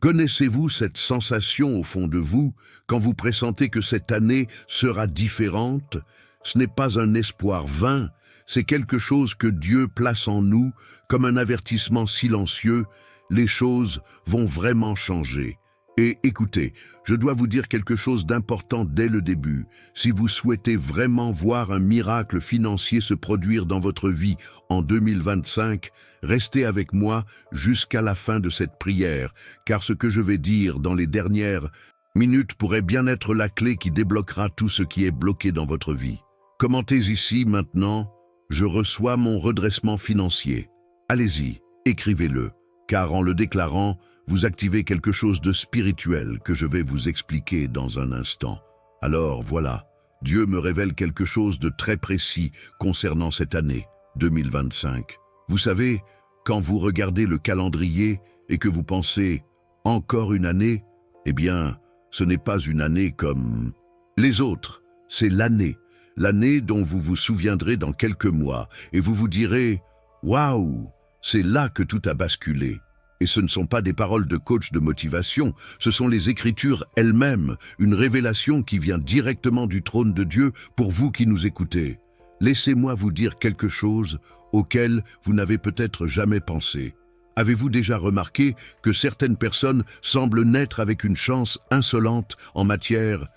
Connaissez-vous cette sensation au fond de vous quand vous pressentez que cette année sera différente? Ce n'est pas un espoir vain, c'est quelque chose que Dieu place en nous comme un avertissement silencieux. Les choses vont vraiment changer. Et écoutez, je dois vous dire quelque chose d'important dès le début. Si vous souhaitez vraiment voir un miracle financier se produire dans votre vie en 2025, restez avec moi jusqu'à la fin de cette prière, car ce que je vais dire dans les dernières minutes pourrait bien être la clé qui débloquera tout ce qui est bloqué dans votre vie. Commentez ici maintenant, je reçois mon redressement financier. Allez-y, écrivez-le, car en le déclarant, vous activez quelque chose de spirituel que je vais vous expliquer dans un instant. Alors voilà, Dieu me révèle quelque chose de très précis concernant cette année 2025. Vous savez, quand vous regardez le calendrier et que vous pensez « encore une année », eh bien, ce n'est pas une année comme les autres, c'est l'année dont vous vous souviendrez dans quelques mois et vous vous direz « waouh, c'est là que tout a basculé ». Et ce ne sont pas des paroles de coach de motivation, ce sont les Écritures elles-mêmes, une révélation qui vient directement du trône de Dieu pour vous qui nous écoutez. Laissez-moi vous dire quelque chose auquel vous n'avez peut-être jamais pensé. Avez-vous déjà remarqué que certaines personnes semblent naître avec une chance insolente en matière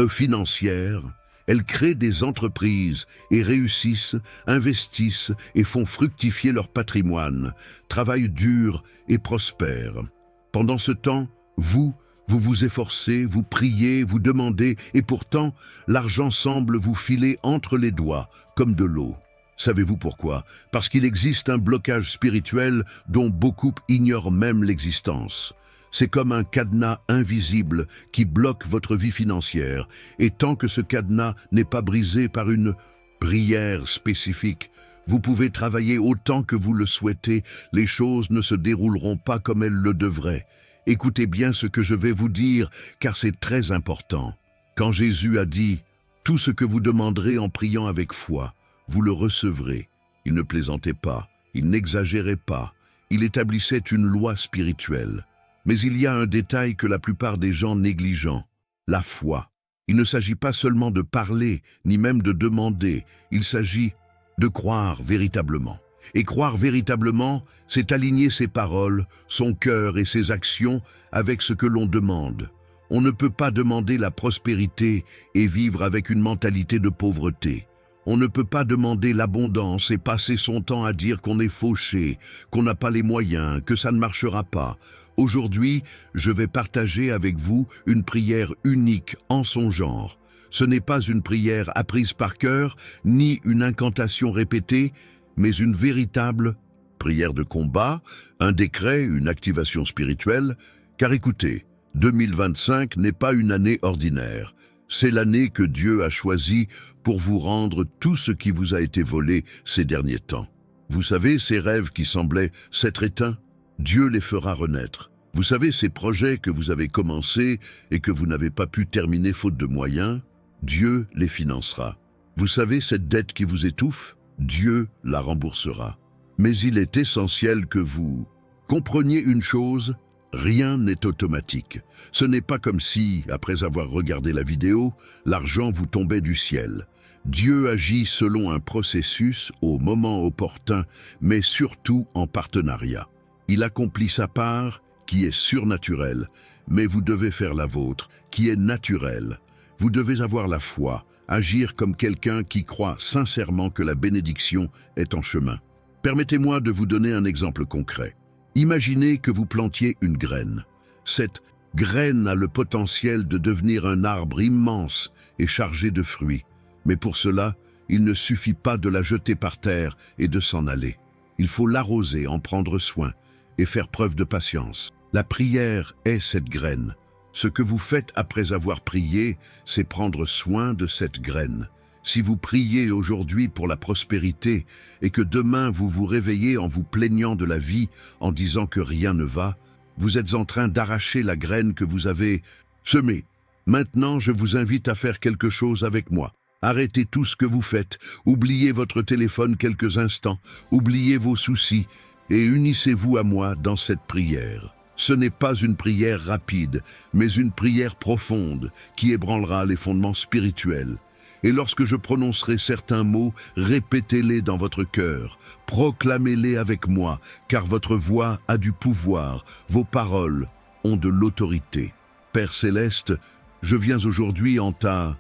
financière? Elles créent des entreprises et réussissent, investissent et font fructifier leur patrimoine, travaillent dur et prospèrent. Pendant ce temps, vous vous efforcez, vous priez, vous demandez, et pourtant, l'argent semble vous filer entre les doigts, comme de l'eau. Savez-vous pourquoi? Parce qu'il existe un blocage spirituel dont beaucoup ignorent même l'existence. C'est comme un cadenas invisible qui bloque votre vie financière. Et tant que ce cadenas n'est pas brisé par une prière spécifique, vous pouvez travailler autant que vous le souhaitez, les choses ne se dérouleront pas comme elles le devraient. Écoutez bien ce que je vais vous dire, car c'est très important. Quand Jésus a dit « Tout ce que vous demanderez en priant avec foi, vous le recevrez », il ne plaisantait pas, il n'exagérait pas, il établissait une loi spirituelle. Mais il y a un détail que la plupart des gens négligent, la foi. Il ne s'agit pas seulement de parler, ni même de demander, il s'agit de croire véritablement. Et croire véritablement, c'est aligner ses paroles, son cœur et ses actions avec ce que l'on demande. On ne peut pas demander la prospérité et vivre avec une mentalité de pauvreté. On ne peut pas demander l'abondance et passer son temps à dire qu'on est fauché, qu'on n'a pas les moyens, que ça ne marchera pas. Aujourd'hui, je vais partager avec vous une prière unique en son genre. Ce n'est pas une prière apprise par cœur, ni une incantation répétée, mais une véritable prière de combat, un décret, une activation spirituelle. Car écoutez, 2025 n'est pas une année ordinaire. C'est l'année que Dieu a choisie pour vous rendre tout ce qui vous a été volé ces derniers temps. Vous savez, ces rêves qui semblaient s'être éteints, Dieu les fera renaître. Vous savez, ces projets que vous avez commencés et que vous n'avez pas pu terminer faute de moyens, Dieu les financera. Vous savez, cette dette qui vous étouffe, Dieu la remboursera. Mais il est essentiel que vous compreniez une chose, rien n'est automatique. Ce n'est pas comme si, après avoir regardé la vidéo, l'argent vous tombait du ciel. Dieu agit selon un processus au moment opportun, mais surtout en partenariat. Il accomplit sa part, qui est surnaturelle, mais vous devez faire la vôtre, qui est naturelle. Vous devez avoir la foi, agir comme quelqu'un qui croit sincèrement que la bénédiction est en chemin. Permettez-moi de vous donner un exemple concret. Imaginez que vous plantiez une graine. Cette graine a le potentiel de devenir un arbre immense et chargé de fruits. Mais pour cela, il ne suffit pas de la jeter par terre et de s'en aller. Il faut l'arroser, en prendre soin et faire preuve de patience. La prière est cette graine. Ce que vous faites après avoir prié, c'est prendre soin de cette graine. Si vous priez aujourd'hui pour la prospérité et que demain vous vous réveillez en vous plaignant de la vie, en disant que rien ne va, vous êtes en train d'arracher la graine que vous avez semée. Maintenant, je vous invite à faire quelque chose avec moi. Arrêtez tout ce que vous faites, oubliez votre téléphone quelques instants, oubliez vos soucis et unissez-vous à moi dans cette prière. Ce n'est pas une prière rapide, mais une prière profonde qui ébranlera les fondements spirituels. Et lorsque je prononcerai certains mots, répétez-les dans votre cœur, proclamez-les avec moi, car votre voix a du pouvoir, vos paroles ont de l'autorité. Père céleste, je viens aujourd'hui en ta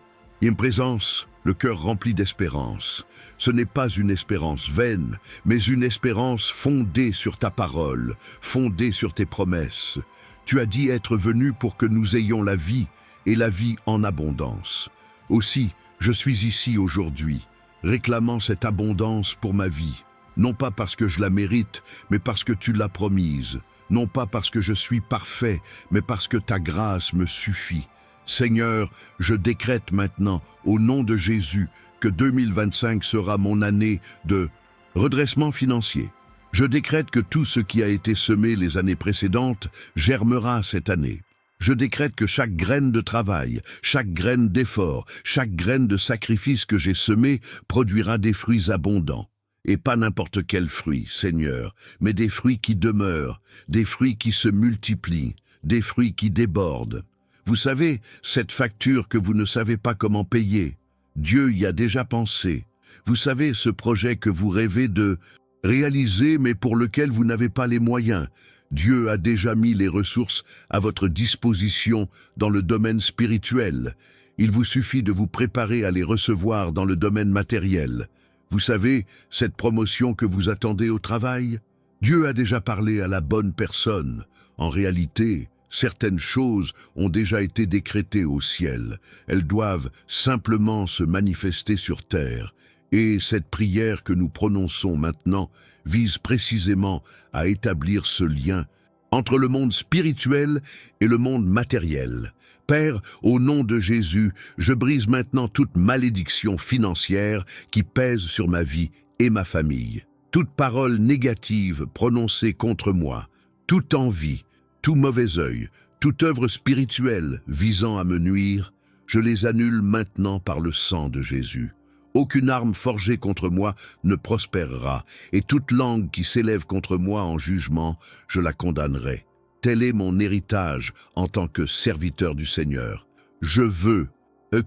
présence, le cœur rempli d'espérance. Ce n'est pas une espérance vaine, mais une espérance fondée sur ta parole, fondée sur tes promesses. Tu as dit être venu pour que nous ayons la vie, et la vie en abondance. Aussi, je suis ici aujourd'hui, réclamant cette abondance pour ma vie, non pas parce que je la mérite, mais parce que tu l'as promise, non pas parce que je suis parfait, mais parce que ta grâce me suffit. Seigneur, je décrète maintenant, au nom de Jésus, que 2025 sera mon année de redressement financier. Je décrète que tout ce qui a été semé les années précédentes germera cette année. Je décrète que chaque graine de travail, chaque graine d'effort, chaque graine de sacrifice que j'ai semé produira des fruits abondants. Et pas n'importe quels fruits, Seigneur, mais des fruits qui demeurent, des fruits qui se multiplient, des fruits qui débordent. Vous savez, cette facture que vous ne savez pas comment payer, Dieu y a déjà pensé. Vous savez, ce projet que vous rêvez de réaliser mais pour lequel vous n'avez pas les moyens, Dieu a déjà mis les ressources à votre disposition dans le domaine spirituel. Il vous suffit de vous préparer à les recevoir dans le domaine matériel. Vous savez, cette promotion que vous attendez au travail, Dieu a déjà parlé à la bonne personne. En réalité, certaines choses ont déjà été décrétées au ciel. Elles doivent simplement se manifester sur terre. Et cette prière que nous prononçons maintenant vise précisément à établir ce lien entre le monde spirituel et le monde matériel. Père, au nom de Jésus, je brise maintenant toute malédiction financière qui pèse sur ma vie et ma famille. Toute parole négative prononcée contre moi, toute envie, tout mauvais œil, toute œuvre spirituelle visant à me nuire, je les annule maintenant par le sang de Jésus. Aucune arme forgée contre moi ne prospérera, et toute langue qui s'élève contre moi en jugement, je la condamnerai. Tel est mon héritage en tant que serviteur du Seigneur. Je veux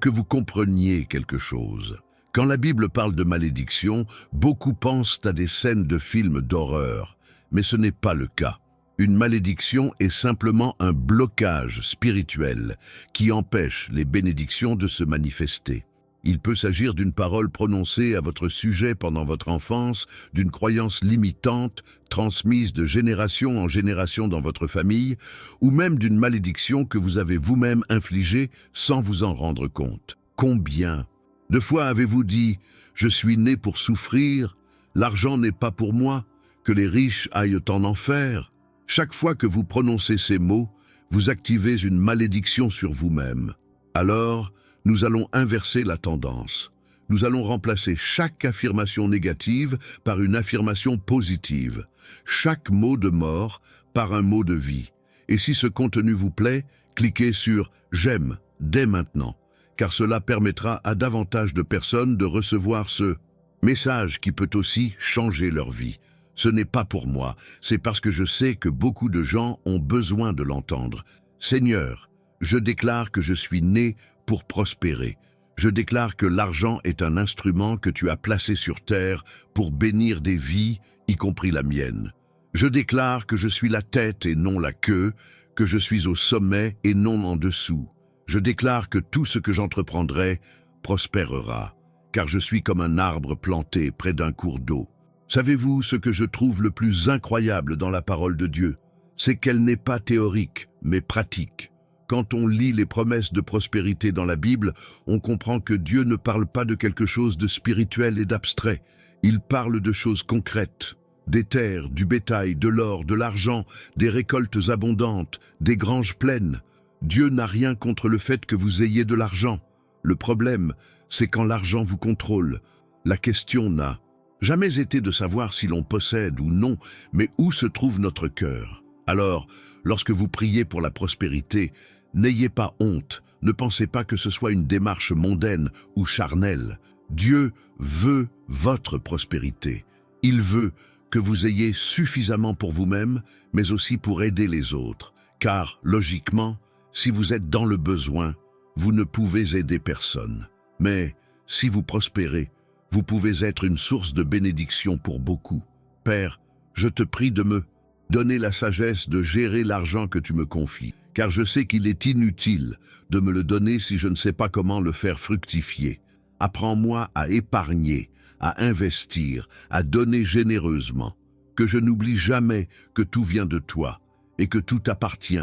que vous compreniez quelque chose. Quand la Bible parle de malédiction, beaucoup pensent à des scènes de films d'horreur, mais ce n'est pas le cas. Une malédiction est simplement un blocage spirituel qui empêche les bénédictions de se manifester. Il peut s'agir d'une parole prononcée à votre sujet pendant votre enfance, d'une croyance limitante transmise de génération en génération dans votre famille, ou même d'une malédiction que vous avez vous-même infligée sans vous en rendre compte. Combien de fois avez-vous dit « Je suis né pour souffrir, l'argent n'est pas pour moi, que les riches aillent en enfer ». Chaque fois que vous prononcez ces mots, vous activez une malédiction sur vous-même. Alors, nous allons inverser la tendance. Nous allons remplacer chaque affirmation négative par une affirmation positive, chaque mot de mort par un mot de vie. Et si ce contenu vous plaît, cliquez sur « J'aime » dès maintenant, car cela permettra à davantage de personnes de recevoir ce message qui peut aussi changer leur vie. Ce n'est pas pour moi, c'est parce que je sais que beaucoup de gens ont besoin de l'entendre. Seigneur, je déclare que je suis né pour prospérer. Je déclare que l'argent est un instrument que tu as placé sur terre pour bénir des vies, y compris la mienne. Je déclare que je suis la tête et non la queue, que je suis au sommet et non en dessous. Je déclare que tout ce que j'entreprendrai prospérera, car je suis comme un arbre planté près d'un cours d'eau. Savez-vous ce que je trouve le plus incroyable dans la parole de Dieu? C'est qu'elle n'est pas théorique, mais pratique. Quand on lit les promesses de prospérité dans la Bible, on comprend que Dieu ne parle pas de quelque chose de spirituel et d'abstrait. Il parle de choses concrètes. Des terres, du bétail, de l'or, de l'argent, des récoltes abondantes, des granges pleines. Dieu n'a rien contre le fait que vous ayez de l'argent. Le problème, c'est quand l'argent vous contrôle. La question n'a jamais été de savoir si l'on possède ou non, mais où se trouve notre cœur. Alors, lorsque vous priez pour la prospérité, n'ayez pas honte, ne pensez pas que ce soit une démarche mondaine ou charnelle. Dieu veut votre prospérité. Il veut que vous ayez suffisamment pour vous-même, mais aussi pour aider les autres. car, logiquement, si vous êtes dans le besoin, vous ne pouvez aider personne. Mais si vous prospérez, vous pouvez être une source de bénédiction pour beaucoup. Père, je te prie de me donner la sagesse de gérer l'argent que tu me confies, car je sais qu'il est inutile de me le donner si je ne sais pas comment le faire fructifier. Apprends-moi à épargner, à investir, à donner généreusement, que je n'oublie jamais que tout vient de toi et que tout appartient.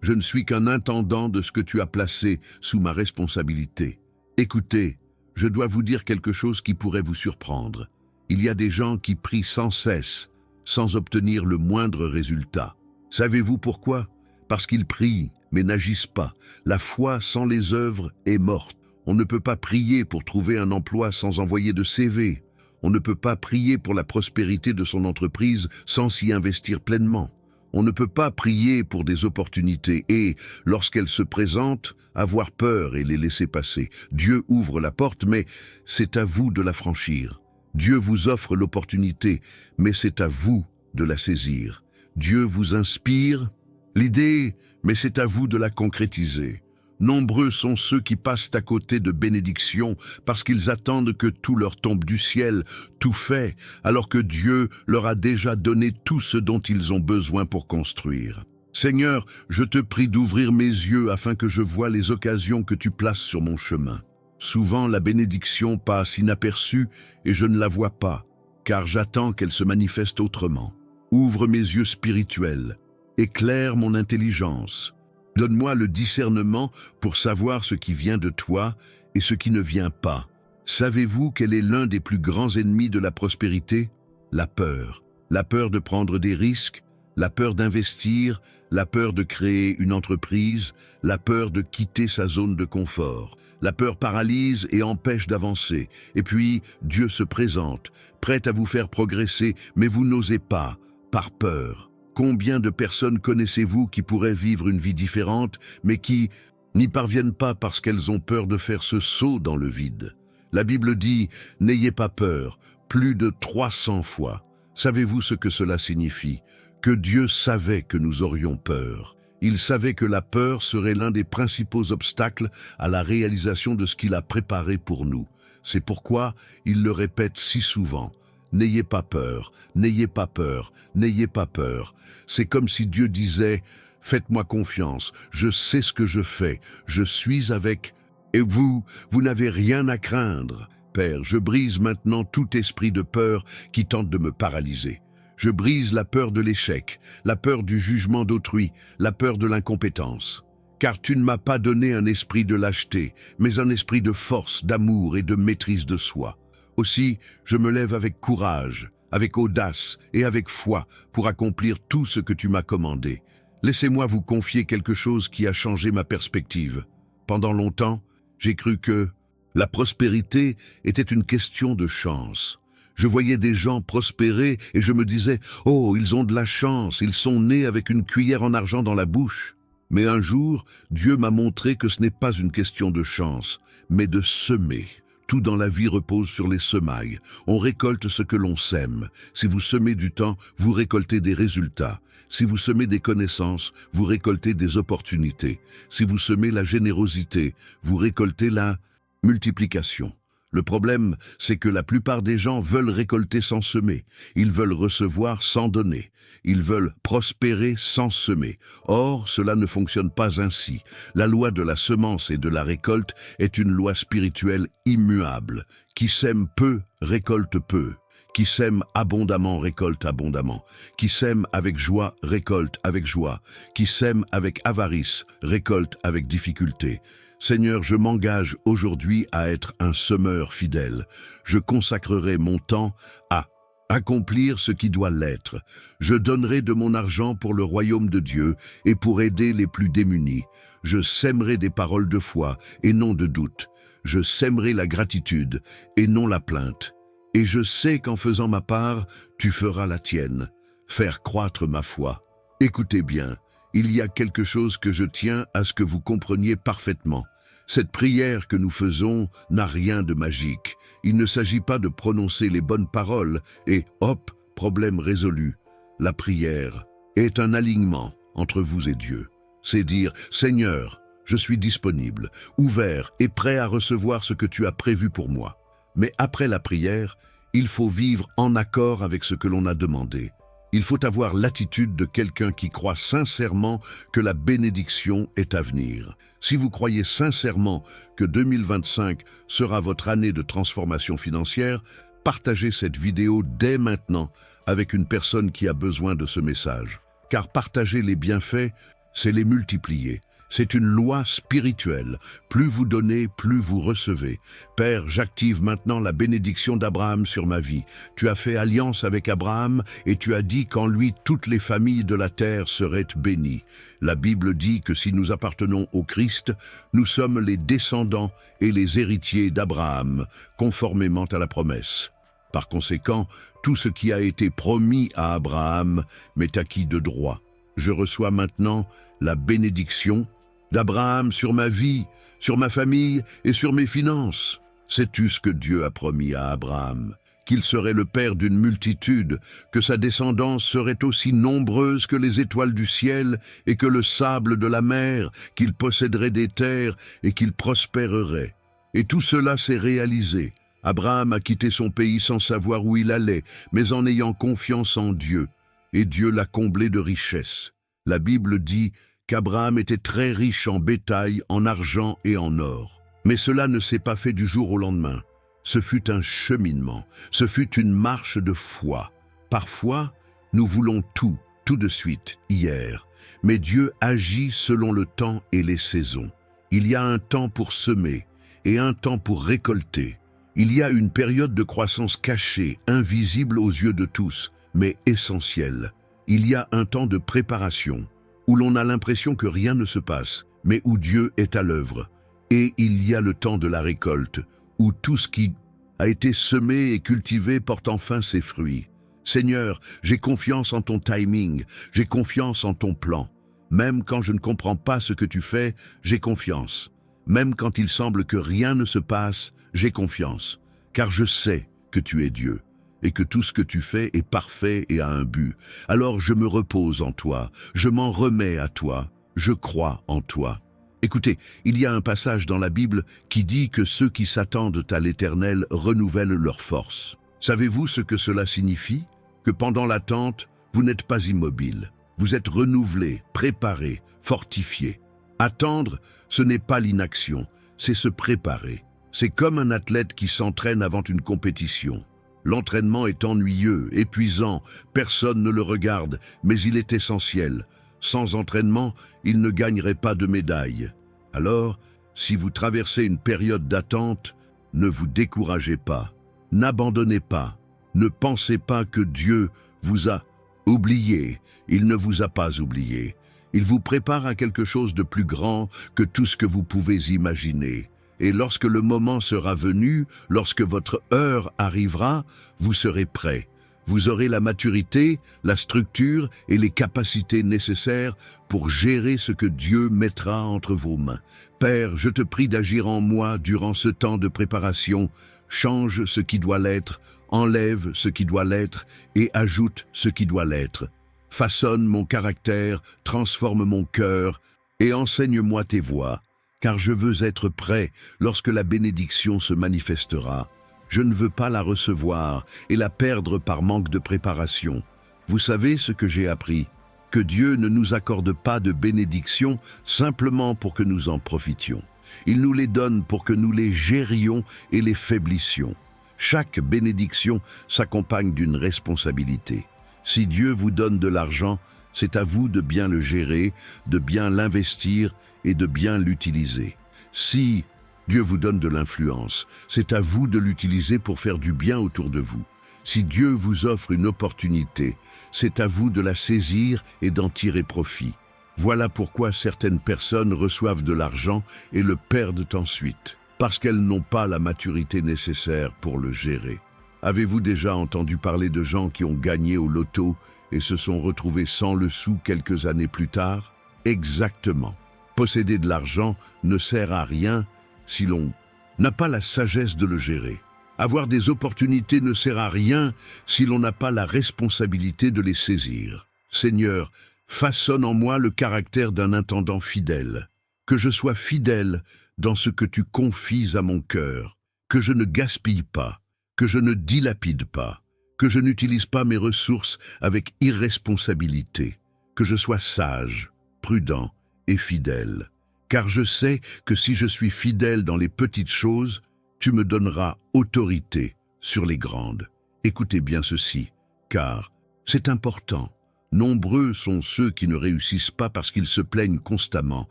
Je ne suis qu'un intendant de ce que tu as placé sous ma responsabilité. Écoutez, je dois vous dire quelque chose qui pourrait vous surprendre. Il y a des gens qui prient sans cesse, sans obtenir le moindre résultat. Savez-vous pourquoi? Parce qu'ils prient, mais n'agissent pas. La foi sans les œuvres est morte. On ne peut pas prier pour trouver un emploi sans envoyer de CV. On ne peut pas prier pour la prospérité de son entreprise sans s'y investir pleinement. On ne peut pas prier pour des opportunités et, lorsqu'elles se présentent, avoir peur et les laisser passer. Dieu ouvre la porte, mais c'est à vous de la franchir. Dieu vous offre l'opportunité, mais c'est à vous de la saisir. Dieu vous inspire l'idée, mais c'est à vous de la concrétiser. Nombreux sont ceux qui passent à côté de bénédictions parce qu'ils attendent que tout leur tombe du ciel, tout fait, alors que Dieu leur a déjà donné tout ce dont ils ont besoin pour construire. Seigneur, je te prie d'ouvrir mes yeux afin que je voie les occasions que tu places sur mon chemin. Souvent, la bénédiction passe inaperçue et je ne la vois pas, car j'attends qu'elle se manifeste autrement. Ouvre mes yeux spirituels, éclaire mon intelligence. Donne-moi le discernement pour savoir ce qui vient de toi et ce qui ne vient pas. Savez-vous quel est l'un des plus grands ennemis de la prospérité? La peur. La peur de prendre des risques, la peur d'investir, la peur de créer une entreprise, la peur de quitter sa zone de confort. La peur paralyse et empêche d'avancer. Et puis, Dieu se présente, prêt à vous faire progresser, mais vous n'osez pas, par peur. Combien de personnes connaissez-vous qui pourraient vivre une vie différente, mais qui n'y parviennent pas parce qu'elles ont peur de faire ce saut dans le vide? La Bible dit « N'ayez pas peur » plus de 300 fois. Savez-vous ce que cela signifie? Que Dieu savait que nous aurions peur. Il savait que la peur serait l'un des principaux obstacles à la réalisation de ce qu'il a préparé pour nous. C'est pourquoi il le répète si souvent. N'ayez pas peur, n'ayez pas peur, n'ayez pas peur. C'est comme si Dieu disait « Faites-moi confiance, je sais ce que je fais, je suis avec... Et vous n'avez rien à craindre. Père, je brise maintenant tout esprit de peur qui tente de me paralyser. Je brise la peur de l'échec, la peur du jugement d'autrui, la peur de l'incompétence. Car tu ne m'as pas donné un esprit de lâcheté, mais un esprit de force, d'amour et de maîtrise de soi. Aussi, je me lève avec courage, avec audace et avec foi pour accomplir tout ce que tu m'as commandé. Laissez-moi vous confier quelque chose qui a changé ma perspective. Pendant longtemps, j'ai cru que la prospérité était une question de chance. Je voyais des gens prospérer et je me disais « Oh, ils ont de la chance, ils sont nés avec une cuillère en argent dans la bouche ». Mais un jour, Dieu m'a montré que ce n'est pas une question de chance, mais de semer. Tout dans la vie repose sur les semailles. On récolte ce que l'on sème. Si vous semez du temps, vous récoltez des résultats. Si vous semez des connaissances, vous récoltez des opportunités. Si vous semez la générosité, vous récoltez la multiplication. Le problème, c'est que la plupart des gens veulent récolter sans semer. Ils veulent recevoir sans donner. Ils veulent prospérer sans semer. Or, cela ne fonctionne pas ainsi. La loi de la semence et de la récolte est une loi spirituelle immuable. Qui sème peu, récolte peu. Qui sème abondamment, récolte abondamment. Qui sème avec joie, récolte avec joie. Qui sème avec avarice, récolte avec difficulté. Seigneur, je m'engage aujourd'hui à être un semeur fidèle. Je consacrerai mon temps à accomplir ce qui doit l'être. Je donnerai de mon argent pour le royaume de Dieu et pour aider les plus démunis. Je sèmerai des paroles de foi et non de doute. Je sèmerai la gratitude et non la plainte. Et je sais qu'en faisant ma part, tu feras la tienne. Faire croître ma foi. Écoutez bien. Il y a quelque chose que je tiens à ce que vous compreniez parfaitement. Cette prière que nous faisons n'a rien de magique. Il ne s'agit pas de prononcer les bonnes paroles et hop, problème résolu. La prière est un alignement entre vous et Dieu. C'est dire, Seigneur, je suis disponible, ouvert et prêt à recevoir ce que tu as prévu pour moi. Mais après la prière, il faut vivre en accord avec ce que l'on a demandé. Il faut avoir l'attitude de quelqu'un qui croit sincèrement que la bénédiction est à venir. Si vous croyez sincèrement que 2025 sera votre année de transformation financière, partagez cette vidéo dès maintenant avec une personne qui a besoin de ce message. Car partager les bienfaits, c'est les multiplier. C'est une loi spirituelle. Plus vous donnez, plus vous recevez. Père, j'active maintenant la bénédiction d'Abraham sur ma vie. Tu as fait alliance avec Abraham et tu as dit qu'en lui, toutes les familles de la terre seraient bénies. La Bible dit que si nous appartenons au Christ, nous sommes les descendants et les héritiers d'Abraham, conformément à la promesse. Par conséquent, tout ce qui a été promis à Abraham m'est acquis de droit. Je reçois maintenant la bénédiction d'Abraham sur ma vie, sur ma famille et sur mes finances. Sais-tu ce que Dieu a promis à Abraham? Qu'il serait le père d'une multitude, que sa descendance serait aussi nombreuse que les étoiles du ciel et que le sable de la mer, qu'il posséderait des terres et qu'il prospérerait. Et tout cela s'est réalisé. Abraham a quitté son pays sans savoir où il allait, mais en ayant confiance en Dieu. Et Dieu l'a comblé de richesses. La Bible dit qu'Abraham était très riche en bétail, en argent et en or. Mais cela ne s'est pas fait du jour au lendemain. Ce fut un cheminement, ce fut une marche de foi. Parfois, nous voulons tout de suite, hier. Mais Dieu agit selon le temps et les saisons. Il y a un temps pour semer et un temps pour récolter. Il y a une période de croissance cachée, invisible aux yeux de tous, mais essentielle. Il y a un temps de préparation, où l'on a l'impression que rien ne se passe, mais où Dieu est à l'œuvre. Et il y a le temps de la récolte, où tout ce qui a été semé et cultivé porte enfin ses fruits. Seigneur, j'ai confiance en ton timing, j'ai confiance en ton plan. Même quand je ne comprends pas ce que tu fais, j'ai confiance. Même quand il semble que rien ne se passe, j'ai confiance. Car je sais que tu es Dieu, et que tout ce que tu fais est parfait et a un but. Alors je me repose en toi, je m'en remets à toi, je crois en toi. Écoutez, il y a un passage dans la Bible qui dit que ceux qui s'attendent à l'Éternel renouvellent leurs forces. Savez-vous ce que cela signifie? Que pendant l'attente, vous n'êtes pas immobile. Vous êtes renouvelé, préparé, fortifié. Attendre, ce n'est pas l'inaction, c'est se préparer. C'est comme un athlète qui s'entraîne avant une compétition. L'entraînement est ennuyeux, épuisant, personne ne le regarde, mais il est essentiel. Sans entraînement, il ne gagnerait pas de médaille. Alors, si vous traversez une période d'attente, ne vous découragez pas, n'abandonnez pas, ne pensez pas que Dieu vous a oublié. Il ne vous a pas oublié. Il vous prépare à quelque chose de plus grand que tout ce que vous pouvez imaginer. Et lorsque le moment sera venu, lorsque votre heure arrivera, vous serez prêt. Vous aurez la maturité, la structure et les capacités nécessaires pour gérer ce que Dieu mettra entre vos mains. Père, je te prie d'agir en moi durant ce temps de préparation. Change ce qui doit l'être, enlève ce qui doit l'être et ajoute ce qui doit l'être. Façonne mon caractère, transforme mon cœur et enseigne-moi tes voies, car je veux être prêt lorsque la bénédiction se manifestera. Je ne veux pas la recevoir et la perdre par manque de préparation. Vous savez ce que j'ai appris? Que Dieu ne nous accorde pas de bénédictions simplement pour que nous en profitions. Il nous les donne pour que nous les gérions et les faiblissions. Chaque bénédiction s'accompagne d'une responsabilité. Si Dieu vous donne de l'argent, c'est à vous de bien le gérer, de bien l'investir et de bien l'utiliser. Si Dieu vous donne de l'influence, c'est à vous de l'utiliser pour faire du bien autour de vous. Si Dieu vous offre une opportunité, c'est à vous de la saisir et d'en tirer profit. Voilà pourquoi certaines personnes reçoivent de l'argent et le perdent ensuite, parce qu'elles n'ont pas la maturité nécessaire pour le gérer. Avez-vous déjà entendu parler de gens qui ont gagné au loto et se sont retrouvés sans le sou quelques années plus tard? Exactement. Posséder de l'argent ne sert à rien si l'on n'a pas la sagesse de le gérer. Avoir des opportunités ne sert à rien si l'on n'a pas la responsabilité de les saisir. Seigneur, Façonne en moi le caractère d'un intendant fidèle, que je sois fidèle dans ce que tu confies à mon cœur, que je ne gaspille pas, que je ne dilapide pas, que je n'utilise pas mes ressources avec irresponsabilité, que je sois sage, prudent et fidèle. Car je sais que si je suis fidèle dans les petites choses, tu me donneras autorité sur les grandes. Écoutez bien ceci, car c'est important. Nombreux sont ceux qui ne réussissent pas parce qu'ils se plaignent constamment.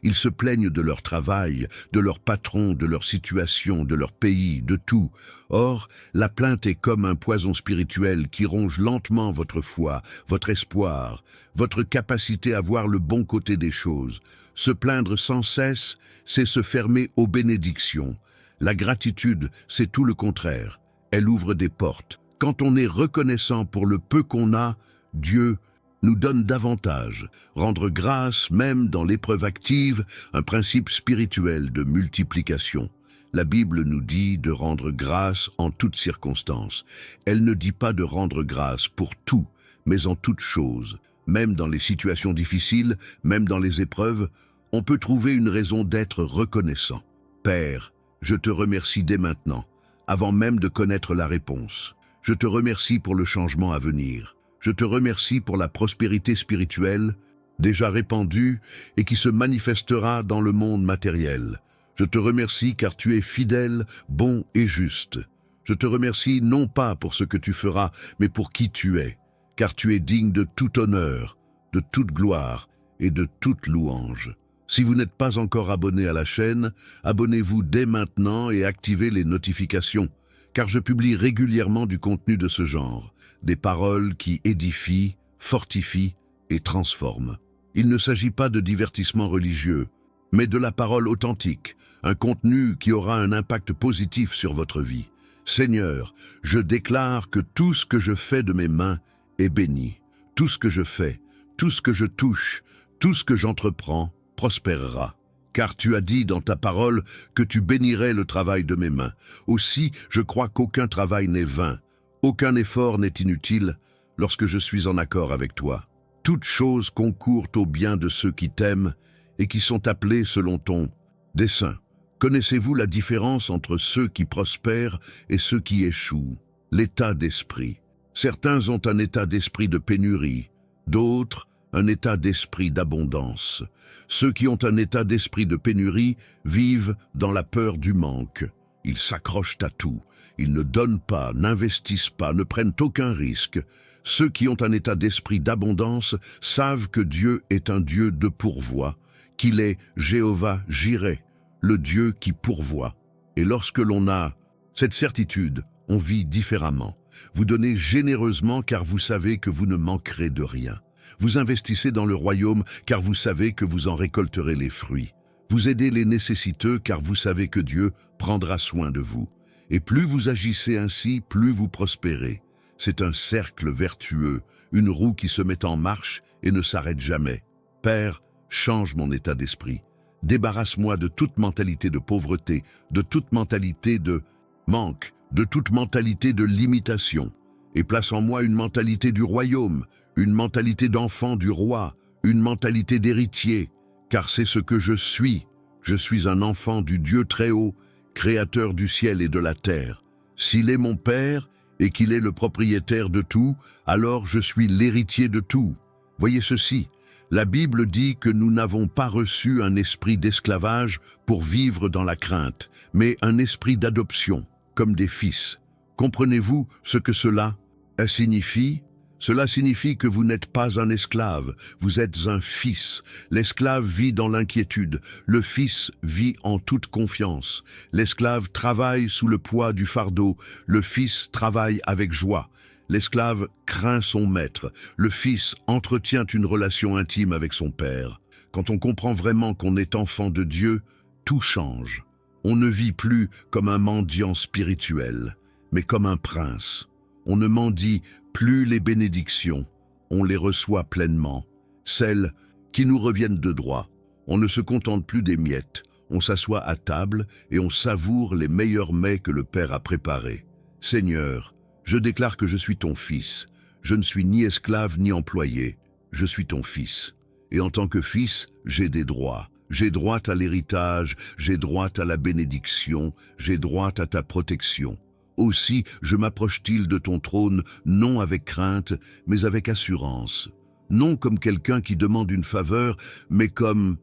Ils se plaignent de leur travail, de leur patron, de leur situation, de leur pays, de tout. Or, la plainte est comme un poison spirituel qui ronge lentement votre foi, votre espoir, votre capacité à voir le bon côté des choses. Se plaindre sans cesse, c'est se fermer aux bénédictions. La gratitude, c'est tout le contraire. Elle ouvre des portes. Quand on est reconnaissant pour le peu qu'on a, Dieu nous donne davantage. Rendre grâce, même dans l'épreuve active, un principe spirituel de multiplication. La Bible nous dit de rendre grâce en toutes circonstances. Elle ne dit pas de rendre grâce pour tout, mais en toutes choses. Même dans les situations difficiles, même dans les épreuves, on peut trouver une raison d'être reconnaissant. Père, je te remercie dès maintenant, avant même de connaître la réponse. Je te remercie pour le changement à venir. Je te remercie pour la prospérité spirituelle, déjà répandue et qui se manifestera dans le monde matériel. Je te remercie car tu es fidèle, bon et juste. Je te remercie non pas pour ce que tu feras, mais pour qui tu es, car tu es digne de tout honneur, de toute gloire et de toute louange. Si vous n'êtes pas encore abonné à la chaîne, abonnez-vous dès maintenant et activez les notifications, car je publie régulièrement du contenu de ce genre, des paroles qui édifient, fortifient et transforment. Il ne s'agit pas de divertissement religieux, mais de la parole authentique, un contenu qui aura un impact positif sur votre vie. Seigneur, je déclare que tout ce que je fais de mes mains est béni. Tout ce que je fais, tout ce que je touche, tout ce que j'entreprends prospérera. Car tu as dit dans ta parole que tu bénirais le travail de mes mains. Aussi, je crois qu'aucun travail n'est vain, aucun effort n'est inutile lorsque je suis en accord avec toi. Toutes choses concourent au bien de ceux qui t'aiment et qui sont appelés selon ton dessein. Connaissez-vous la différence entre ceux qui prospèrent et ceux qui échouent? L'état d'esprit. Certains ont un état d'esprit de pénurie, d'autres un état d'esprit d'abondance. Ceux qui ont un état d'esprit de pénurie vivent dans la peur du manque. Ils s'accrochent à tout. Ils ne donnent pas, n'investissent pas, ne prennent aucun risque. Ceux qui ont un état d'esprit d'abondance savent que Dieu est un Dieu de pourvoi, qu'il est Jéhovah Jireh, le Dieu qui pourvoit. Et lorsque l'on a cette certitude, on vit différemment. Vous donnez généreusement car vous savez que vous ne manquerez de rien. Vous investissez dans le royaume car vous savez que vous en récolterez les fruits. Vous aidez les nécessiteux car vous savez que Dieu prendra soin de vous. Et plus vous agissez ainsi, plus vous prospérez. C'est un cercle vertueux, une roue qui se met en marche et ne s'arrête jamais. Père, change mon état d'esprit. Débarrasse-moi de toute mentalité de pauvreté, de toute mentalité de manque, de toute mentalité de limitation. Et place en moi une mentalité du royaume, une mentalité d'enfant du roi, une mentalité d'héritier, car c'est ce que je suis. Je suis un enfant du Dieu très haut, créateur du ciel et de la terre. S'il est mon Père et qu'il est le propriétaire de tout, alors je suis l'héritier de tout. Voyez ceci, la Bible dit que nous n'avons pas reçu un esprit d'esclavage pour vivre dans la crainte, mais un esprit d'adoption, comme des fils. Comprenez-vous ce que cela signifie? Cela signifie que vous n'êtes pas un esclave, vous êtes un fils. L'esclave vit dans l'inquiétude, le fils vit en toute confiance. L'esclave travaille sous le poids du fardeau, le fils travaille avec joie. L'esclave craint son maître, le fils entretient une relation intime avec son père. Quand on comprend vraiment qu'on est enfant de Dieu, tout change. On ne vit plus comme un mendiant spirituel, mais comme un prince. On ne mendie plus les bénédictions, on les reçoit pleinement, celles qui nous reviennent de droit. On ne se contente plus des miettes, on s'assoit à table et on savoure les meilleurs mets que le Père a préparés. Seigneur, je déclare que je suis ton fils, je ne suis ni esclave ni employé, je suis ton fils. Et en tant que fils, j'ai des droits. J'ai droit à l'héritage, j'ai droit à la bénédiction, j'ai droit à ta protection. Aussi, je m'approche-t-il de ton trône, non avec crainte, mais avec assurance. Non comme quelqu'un qui demande une faveur, mais comme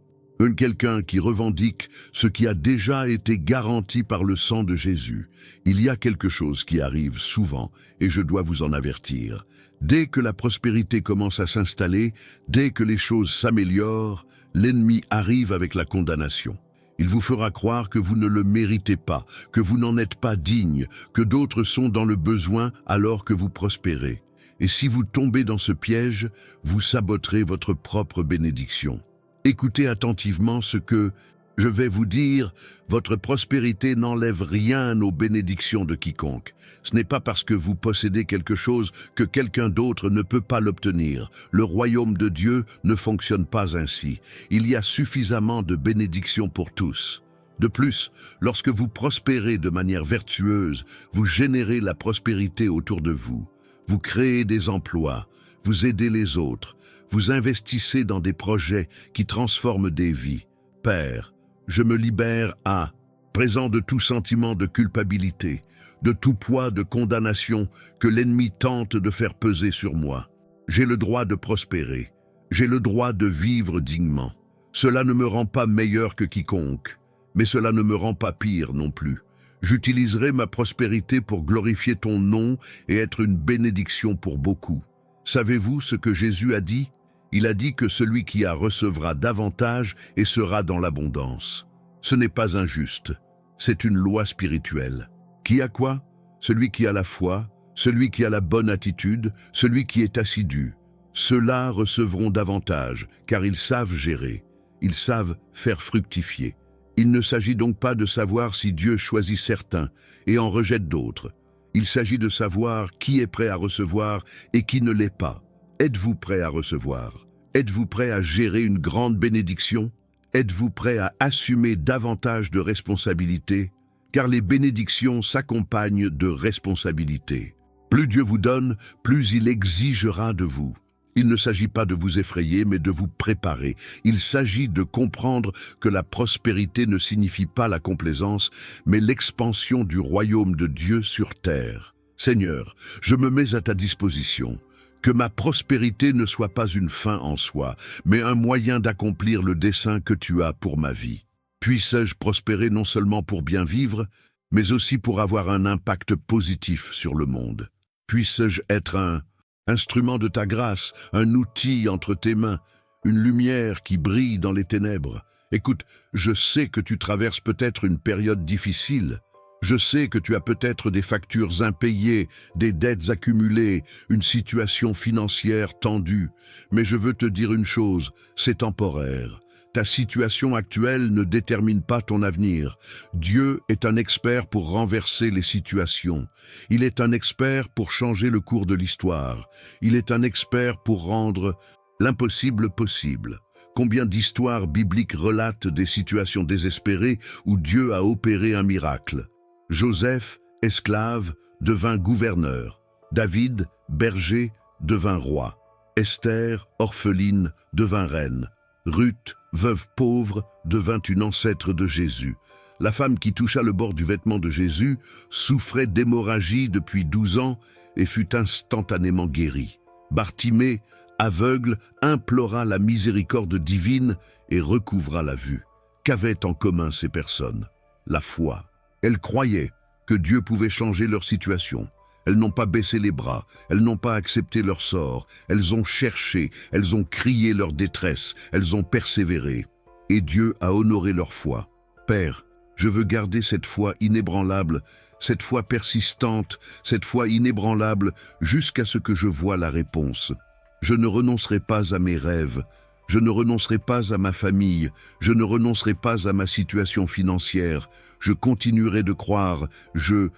quelqu'un qui revendique ce qui a déjà été garanti par le sang de Jésus. Il y a quelque chose qui arrive souvent, et je dois vous en avertir. Dès que la prospérité commence à s'installer, dès que les choses s'améliorent, l'ennemi arrive avec la condamnation. Il vous fera croire que vous ne le méritez pas, que vous n'en êtes pas digne, que d'autres sont dans le besoin alors que vous prospérez. Et si vous tombez dans ce piège, vous saboterez votre propre bénédiction. Écoutez attentivement ce que je vais vous dire, votre prospérité n'enlève rien aux bénédictions de quiconque. Ce n'est pas parce que vous possédez quelque chose que quelqu'un d'autre ne peut pas l'obtenir. Le royaume de Dieu ne fonctionne pas ainsi. Il y a suffisamment de bénédictions pour tous. De plus, lorsque vous prospérez de manière vertueuse, vous générez la prospérité autour de vous. Vous créez des emplois, vous aidez les autres, vous investissez dans des projets qui transforment des vies. Père, je me libère à présent de tout sentiment de culpabilité, de tout poids de condamnation que l'ennemi tente de faire peser sur moi. J'ai le droit de prospérer, j'ai le droit de vivre dignement. Cela ne me rend pas meilleur que quiconque, mais cela ne me rend pas pire non plus. J'utiliserai ma prospérité pour glorifier ton nom et être une bénédiction pour beaucoup. Savez-vous ce que Jésus a dit ? Il a dit que celui qui a recevra davantage et sera dans l'abondance. Ce n'est pas injuste, c'est une loi spirituelle. Qui a quoi ? Celui qui a la foi, celui qui a la bonne attitude, celui qui est assidu. Ceux-là recevront davantage, car ils savent gérer, ils savent faire fructifier. Il ne s'agit donc pas de savoir si Dieu choisit certains et en rejette d'autres. Il s'agit de savoir qui est prêt à recevoir et qui ne l'est pas. Êtes-vous prêt à recevoir ? Êtes-vous prêt à gérer une grande bénédiction ? Êtes-vous prêt à assumer davantage de responsabilités ? Car les bénédictions s'accompagnent de responsabilités. Plus Dieu vous donne, plus il exigera de vous. Il ne s'agit pas de vous effrayer, mais de vous préparer. Il s'agit de comprendre que la prospérité ne signifie pas la complaisance, mais l'expansion du royaume de Dieu sur terre. Seigneur, je me mets à ta disposition. Que ma prospérité ne soit pas une fin en soi, mais un moyen d'accomplir le dessein que tu as pour ma vie. Puisse-je prospérer non seulement pour bien vivre, mais aussi pour avoir un impact positif sur le monde. Puisse-je être un instrument de ta grâce, un outil entre tes mains, une lumière qui brille dans les ténèbres. Écoute, je sais que tu traverses peut-être une période difficile. Je sais que tu as peut-être des factures impayées, des dettes accumulées, une situation financière tendue. Mais je veux te dire une chose, c'est temporaire. Ta situation actuelle ne détermine pas ton avenir. Dieu est un expert pour renverser les situations. Il est un expert pour changer le cours de l'histoire. Il est un expert pour rendre l'impossible possible. Combien d'histoires bibliques relatent des situations désespérées où Dieu a opéré un miracle ? Joseph, esclave, devint gouverneur. David, berger, devint roi. Esther, orpheline, devint reine. Ruth, veuve pauvre, devint une ancêtre de Jésus. La femme qui toucha le bord du vêtement de Jésus souffrait d'hémorragie depuis 12 ans et fut instantanément guérie. Bartimée, aveugle, implora la miséricorde divine et recouvra la vue. Qu'avaient en commun ces personnes ? La foi. Elles croyaient que Dieu pouvait changer leur situation. Elles n'ont pas baissé les bras, elles n'ont pas accepté leur sort, elles ont cherché, elles ont crié leur détresse, elles ont persévéré. Et Dieu a honoré leur foi. Père, je veux garder cette foi inébranlable, cette foi persistante, cette foi inébranlable, jusqu'à ce que je voie la réponse. Je ne renoncerai pas à mes rêves, je ne renoncerai pas à ma famille, je ne renoncerai pas à ma situation financière, je continuerai de croire, je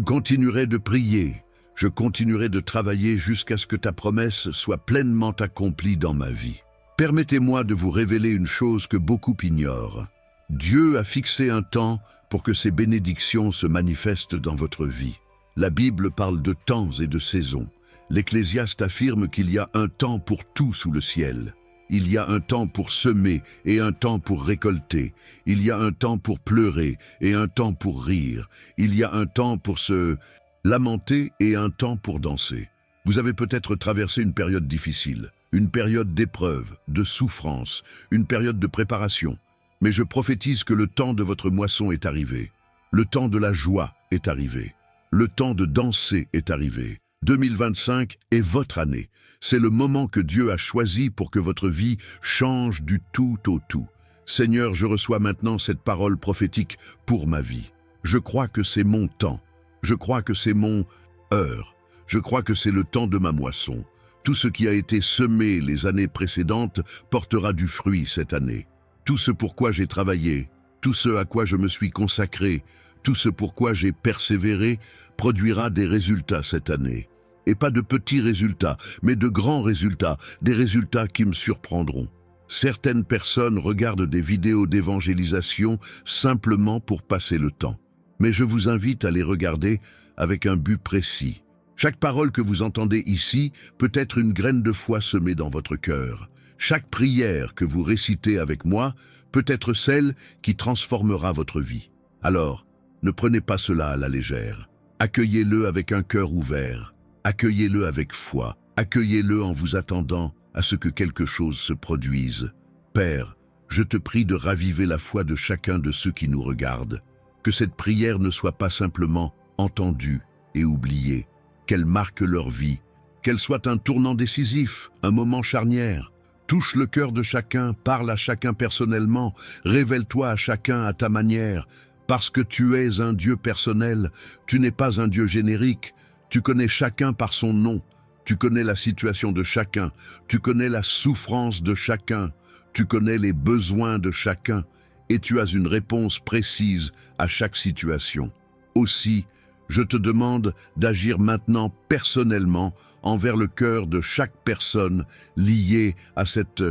continuerai de prier, je continuerai de travailler jusqu'à ce que ta promesse soit pleinement accomplie dans ma vie. Permettez-moi de vous révéler une chose que beaucoup ignorent. Dieu a fixé un temps pour que ses bénédictions se manifestent dans votre vie. La Bible parle de temps et de saisons. L'Ecclésiaste affirme qu'il y a un temps pour tout sous le ciel. Il y a un temps pour semer et un temps pour récolter. Il y a un temps pour pleurer et un temps pour rire. Il y a un temps pour se lamenter et un temps pour danser. Vous avez peut-être traversé une période difficile, une période d'épreuve, de souffrance, une période de préparation. Mais je prophétise que le temps de votre moisson est arrivé. Le temps de la joie est arrivé. Le temps de danser est arrivé. 2025 est votre année. C'est le moment que Dieu a choisi pour que votre vie change du tout au tout. Seigneur, je reçois maintenant cette parole prophétique pour ma vie. Je crois que c'est mon temps. Je crois que c'est mon heure. Je crois que c'est le temps de ma moisson. Tout ce qui a été semé les années précédentes portera du fruit cette année. Tout ce pourquoi j'ai travaillé, tout ce à quoi je me suis consacré, tout ce pourquoi j'ai persévéré produira des résultats cette année. Et pas de petits résultats, mais de grands résultats, des résultats qui me surprendront. Certaines personnes regardent des vidéos d'évangélisation simplement pour passer le temps. Mais je vous invite à les regarder avec un but précis. Chaque parole que vous entendez ici peut être une graine de foi semée dans votre cœur. Chaque prière que vous récitez avec moi peut être celle qui transformera votre vie. Alors, ne prenez pas cela à la légère. Accueillez-le avec un cœur ouvert. Accueillez-le avec foi. Accueillez-le en vous attendant à ce que quelque chose se produise. Père, je te prie de raviver la foi de chacun de ceux qui nous regardent. Que cette prière ne soit pas simplement entendue et oubliée. Qu'elle marque leur vie. Qu'elle soit un tournant décisif, un moment charnière. Touche le cœur de chacun, parle à chacun personnellement, révèle-toi à chacun à ta manière. Parce que tu es un Dieu personnel, tu n'es pas un Dieu générique. Tu connais chacun par son nom, tu connais la situation de chacun, tu connais la souffrance de chacun, tu connais les besoins de chacun, et tu as une réponse précise à chaque situation. Aussi, je te demande d'agir maintenant personnellement envers le cœur de chaque personne liée à cette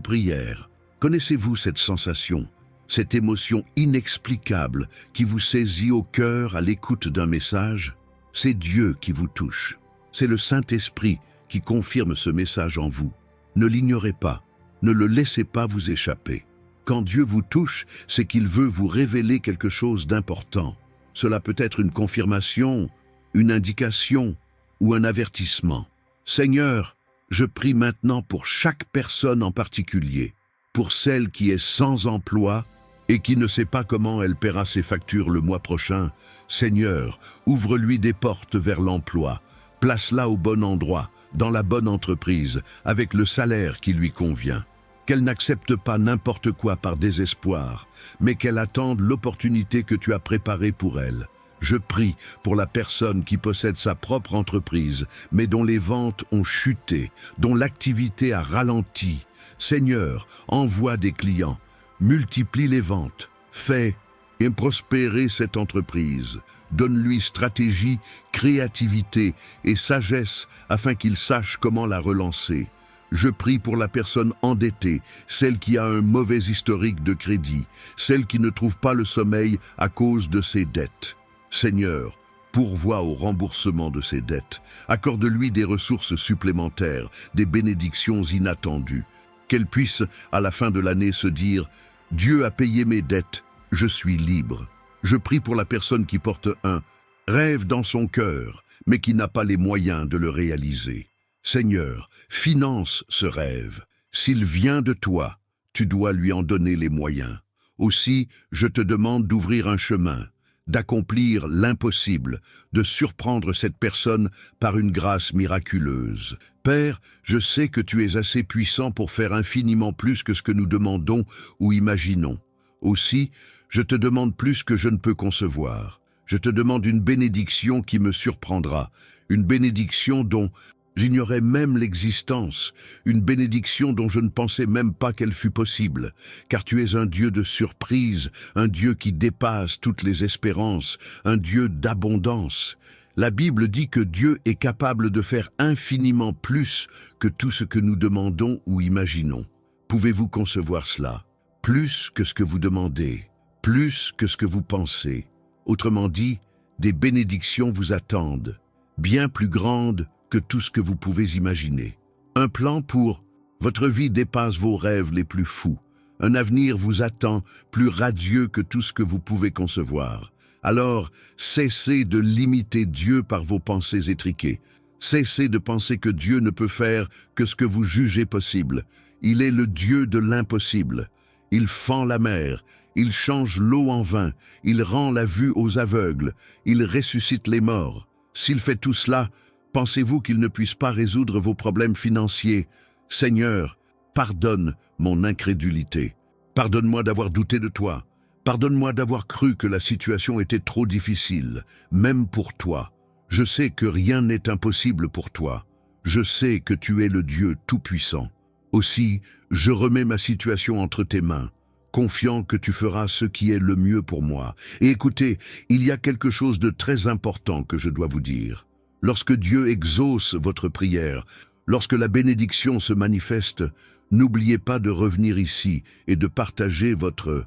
prière. Connaissez-vous cette sensation, cette émotion inexplicable qui vous saisit au cœur à l'écoute d'un message? C'est Dieu qui vous touche. C'est le Saint-Esprit qui confirme ce message en vous. Ne l'ignorez pas. Ne le laissez pas vous échapper. Quand Dieu vous touche, c'est qu'il veut vous révéler quelque chose d'important. Cela peut être une confirmation, une indication ou un avertissement. Seigneur, je prie maintenant pour chaque personne en particulier, pour celle qui est sans emploi et qui ne sait pas comment elle paiera ses factures le mois prochain. Seigneur, ouvre-lui des portes vers l'emploi, place-la au bon endroit, dans la bonne entreprise, avec le salaire qui lui convient. Qu'elle n'accepte pas n'importe quoi par désespoir, mais qu'elle attende l'opportunité que tu as préparée pour elle. Je prie pour la personne qui possède sa propre entreprise, mais dont les ventes ont chuté, dont l'activité a ralenti. Seigneur, envoie des clients, multiplie les ventes, fais et prospérer cette entreprise. Donne-lui stratégie, créativité et sagesse afin qu'il sache comment la relancer. Je prie pour la personne endettée, celle qui a un mauvais historique de crédit, celle qui ne trouve pas le sommeil à cause de ses dettes. Seigneur, pourvois au remboursement de ses dettes. Accorde-lui des ressources supplémentaires, des bénédictions inattendues. Qu'elle puisse, à la fin de l'année, se dire « Dieu a payé mes dettes, je suis libre ». Je prie pour la personne qui porte un rêve dans son cœur, mais qui n'a pas les moyens de le réaliser. Seigneur, finance ce rêve. S'il vient de toi, tu dois lui en donner les moyens. Aussi, je te demande d'ouvrir un chemin, d'accomplir l'impossible, de surprendre cette personne par une grâce miraculeuse. Père, je sais que tu es assez puissant pour faire infiniment plus que ce que nous demandons ou imaginons. Aussi, je te demande plus que je ne peux concevoir. Je te demande une bénédiction qui me surprendra, une bénédiction dont j'ignorais même l'existence, une bénédiction dont je ne pensais même pas qu'elle fût possible, car tu es un Dieu de surprise, un Dieu qui dépasse toutes les espérances, un Dieu d'abondance. La Bible dit que Dieu est capable de faire infiniment plus que tout ce que nous demandons ou imaginons. Pouvez-vous concevoir cela? Plus que ce que vous demandez, plus que ce que vous pensez. Autrement dit, des bénédictions vous attendent, bien plus grandes que tout ce que vous pouvez imaginer. Un plan pour votre vie dépasse vos rêves les plus fous. Un avenir vous attend plus radieux que tout ce que vous pouvez concevoir. Alors, cessez de limiter Dieu par vos pensées étriquées. Cessez de penser que Dieu ne peut faire que ce que vous jugez possible. Il est le Dieu de l'impossible. Il fend la mer, il change l'eau en vin, il rend la vue aux aveugles, il ressuscite les morts. S'il fait tout cela, pensez-vous qu'il ne puisse pas résoudre vos problèmes financiers? Seigneur, pardonne mon incrédulité. Pardonne-moi d'avoir douté de toi. Pardonne-moi d'avoir cru que la situation était trop difficile, même pour toi. Je sais que rien n'est impossible pour toi. Je sais que tu es le Dieu Tout-Puissant. Aussi, je remets ma situation entre tes mains, confiant que tu feras ce qui est le mieux pour moi. Et écoutez, il y a quelque chose de très important que je dois vous dire. Lorsque Dieu exauce votre prière, lorsque la bénédiction se manifeste, n'oubliez pas de revenir ici et de partager votre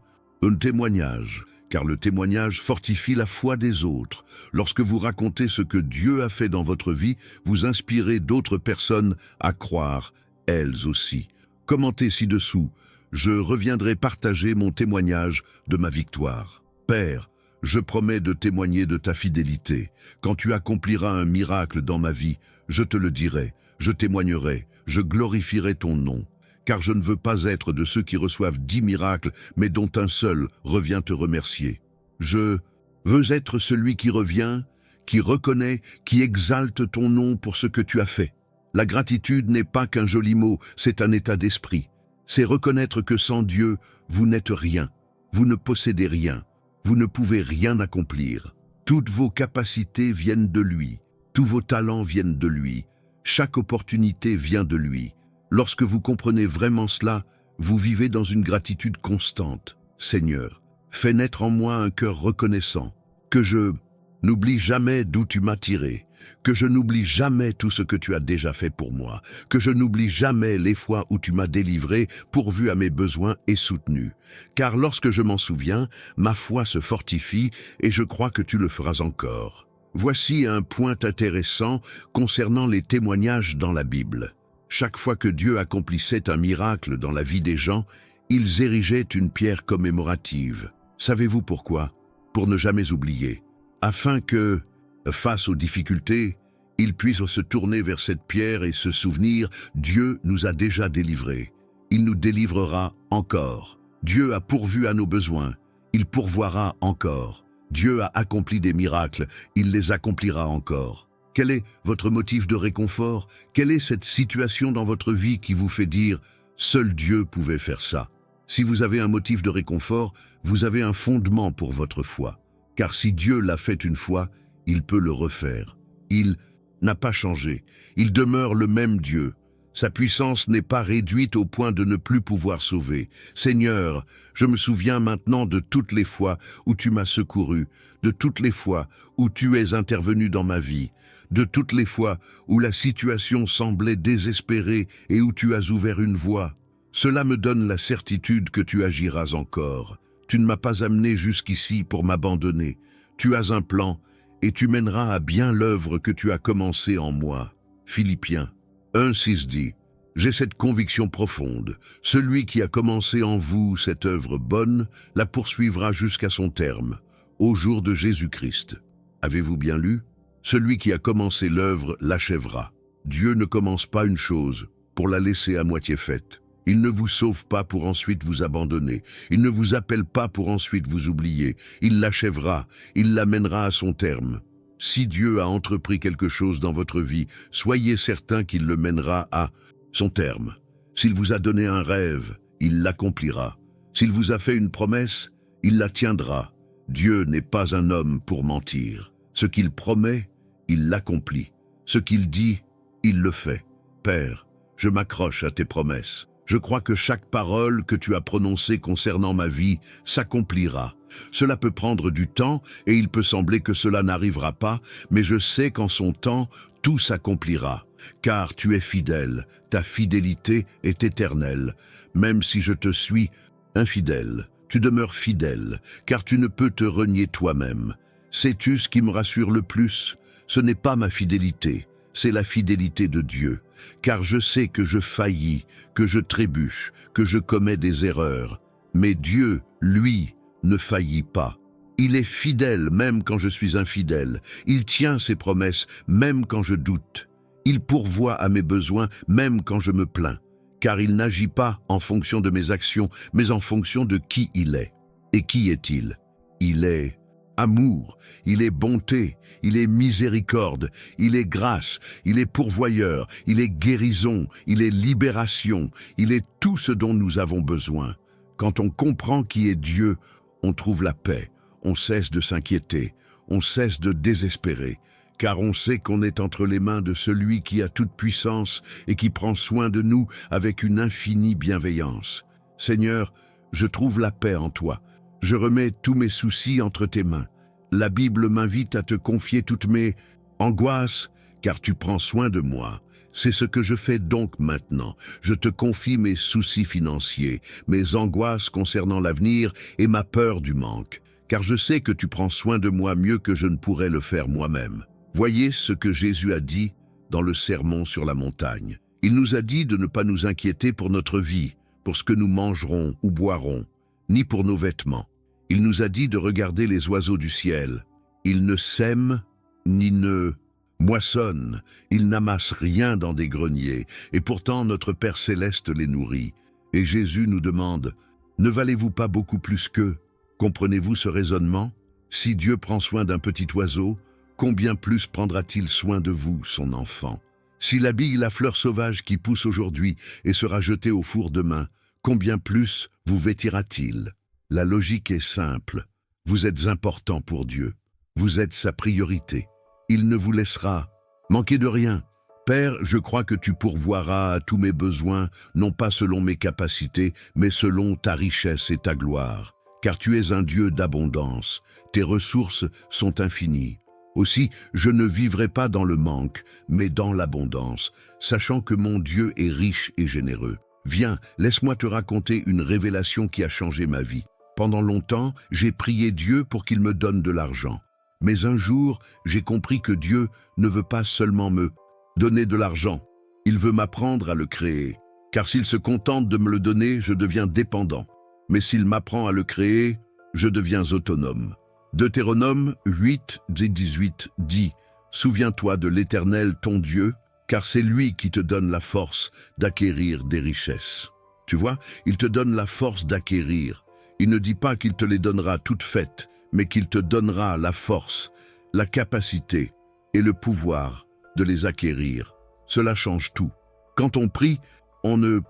témoignage, car le témoignage fortifie la foi des autres. Lorsque vous racontez ce que Dieu a fait dans votre vie, vous inspirez d'autres personnes à croire, elles aussi. Commentez ci-dessous. Je reviendrai partager mon témoignage de ma victoire. Père, je promets de témoigner de ta fidélité. Quand tu accompliras un miracle dans ma vie, je te le dirai, je témoignerai, je glorifierai ton nom. Car je ne veux pas être de ceux qui reçoivent 10 miracles, mais dont un seul revient te remercier. Je veux être celui qui revient, qui reconnaît, qui exalte ton nom pour ce que tu as fait. La gratitude n'est pas qu'un joli mot, c'est un état d'esprit. C'est reconnaître que sans Dieu, vous n'êtes rien, vous ne possédez rien, vous ne pouvez rien accomplir. Toutes vos capacités viennent de lui, tous vos talents viennent de lui, chaque opportunité vient de lui. Lorsque vous comprenez vraiment cela, vous vivez dans une gratitude constante. Seigneur, fais naître en moi un cœur reconnaissant, que je n'oublie jamais d'où tu m'as tiré, que je n'oublie jamais tout ce que tu as déjà fait pour moi, que je n'oublie jamais les fois où tu m'as délivré, pourvu à mes besoins et soutenu. Car lorsque je m'en souviens, ma foi se fortifie et je crois que tu le feras encore. Voici un point intéressant concernant les témoignages dans la Bible. Chaque fois que Dieu accomplissait un miracle dans la vie des gens, ils érigeaient une pierre commémorative. Savez-vous pourquoi? Pour ne jamais oublier. Afin que, face aux difficultés, ils puissent se tourner vers cette pierre et se souvenir, Dieu nous a déjà délivrés. Il nous délivrera encore. Dieu a pourvu à nos besoins. Il pourvoira encore. Dieu a accompli des miracles. Il les accomplira encore. Quel est votre motif de réconfort? Quelle est cette situation dans votre vie qui vous fait dire « Seul Dieu pouvait faire ça ». Si vous avez un motif de réconfort, vous avez un fondement pour votre foi. Car si Dieu l'a fait une fois, il peut le refaire. Il n'a pas changé. Il demeure le même Dieu. Sa puissance n'est pas réduite au point de ne plus pouvoir sauver. Seigneur, je me souviens maintenant de toutes les fois où tu m'as secouru, de toutes les fois où tu es intervenu dans ma vie, de toutes les fois où la situation semblait désespérée et où tu as ouvert une voie. Cela me donne la certitude que tu agiras encore. Tu ne m'as pas amené jusqu'ici pour m'abandonner. Tu as un plan et tu mèneras à bien l'œuvre que tu as commencée en moi. Philippiens 1,6 dit « J'ai cette conviction profonde. Celui qui a commencé en vous cette œuvre bonne la poursuivra jusqu'à son terme, au jour de Jésus-Christ. » Avez-vous bien lu? Celui qui a commencé l'œuvre l'achèvera. Dieu ne commence pas une chose pour la laisser à moitié faite. Il ne vous sauve pas pour ensuite vous abandonner. Il ne vous appelle pas pour ensuite vous oublier. Il l'achèvera, il l'amènera à son terme. Si Dieu a entrepris quelque chose dans votre vie, soyez certain qu'il le mènera à son terme. S'il vous a donné un rêve, il l'accomplira. S'il vous a fait une promesse, il la tiendra. Dieu n'est pas un homme pour mentir. Ce qu'il promet, il l'accomplit. Ce qu'il dit, il le fait. Père, je m'accroche à tes promesses. Je crois que chaque parole que tu as prononcée concernant ma vie s'accomplira. Cela peut prendre du temps et il peut sembler que cela n'arrivera pas, mais je sais qu'en son temps, tout s'accomplira. Car tu es fidèle, ta fidélité est éternelle. Même si je te suis infidèle, tu demeures fidèle, car tu ne peux te renier toi-même. Sais-tu ce qui me rassure le plus? Ce n'est pas ma fidélité, c'est la fidélité de Dieu, car je sais que je faillis, que je trébuche, que je commets des erreurs. Mais Dieu, lui, ne faillit pas. Il est fidèle même quand je suis infidèle. Il tient ses promesses même quand je doute. Il pourvoit à mes besoins même quand je me plains, car il n'agit pas en fonction de mes actions, mais en fonction de qui il est. Et qui est-il? Il est amour, il est bonté, il est miséricorde, il est grâce, il est pourvoyeur, il est guérison, il est libération, il est tout ce dont nous avons besoin. Quand on comprend qui est Dieu, on trouve la paix, on cesse de s'inquiéter, on cesse de désespérer, car on sait qu'on est entre les mains de celui qui a toute puissance et qui prend soin de nous avec une infinie bienveillance. Seigneur, je trouve la paix en toi. Je remets tous mes soucis entre tes mains. La Bible m'invite à te confier toutes mes angoisses, car tu prends soin de moi. C'est ce que je fais donc maintenant. Je te confie mes soucis financiers, mes angoisses concernant l'avenir et ma peur du manque, car je sais que tu prends soin de moi mieux que je ne pourrais le faire moi-même. Voyez ce que Jésus a dit dans le Sermon sur la montagne. Il nous a dit de ne pas nous inquiéter pour notre vie, pour ce que nous mangerons ou boirons, ni pour nos vêtements. Il nous a dit de regarder les oiseaux du ciel. Ils ne sèment ni ne moissonnent, ils n'amassent rien dans des greniers, et pourtant notre Père Céleste les nourrit. Et Jésus nous demande, ne valez-vous pas beaucoup plus qu'eux? Comprenez-vous ce raisonnement? Si Dieu prend soin d'un petit oiseau, combien plus prendra-t-il soin de vous, son enfant? S'il habille la fleur sauvage qui pousse aujourd'hui et sera jetée au four demain, combien plus vous vêtira-t-il? La logique est simple. Vous êtes important pour Dieu. Vous êtes sa priorité. Il ne vous laissera manquer de rien. Père, je crois que tu pourvoiras à tous mes besoins, non pas selon mes capacités, mais selon ta richesse et ta gloire. Car tu es un Dieu d'abondance. Tes ressources sont infinies. Aussi, je ne vivrai pas dans le manque, mais dans l'abondance, sachant que mon Dieu est riche et généreux. Viens, laisse-moi te raconter une révélation qui a changé ma vie. Pendant longtemps, j'ai prié Dieu pour qu'il me donne de l'argent. Mais un jour, j'ai compris que Dieu ne veut pas seulement me donner de l'argent. Il veut m'apprendre à le créer. Car s'il se contente de me le donner, je deviens dépendant. Mais s'il m'apprend à le créer, je deviens autonome. Deutéronome 8 et 18 dit « Souviens-toi de l'Éternel ton Dieu, car c'est lui qui te donne la force d'acquérir des richesses. » Tu vois, il te donne la force d'acquérir. Il ne dit pas qu'il te les donnera toutes faites, mais qu'il te donnera la force, la capacité et le pouvoir de les acquérir. Cela change tout. Quand on prie, on ne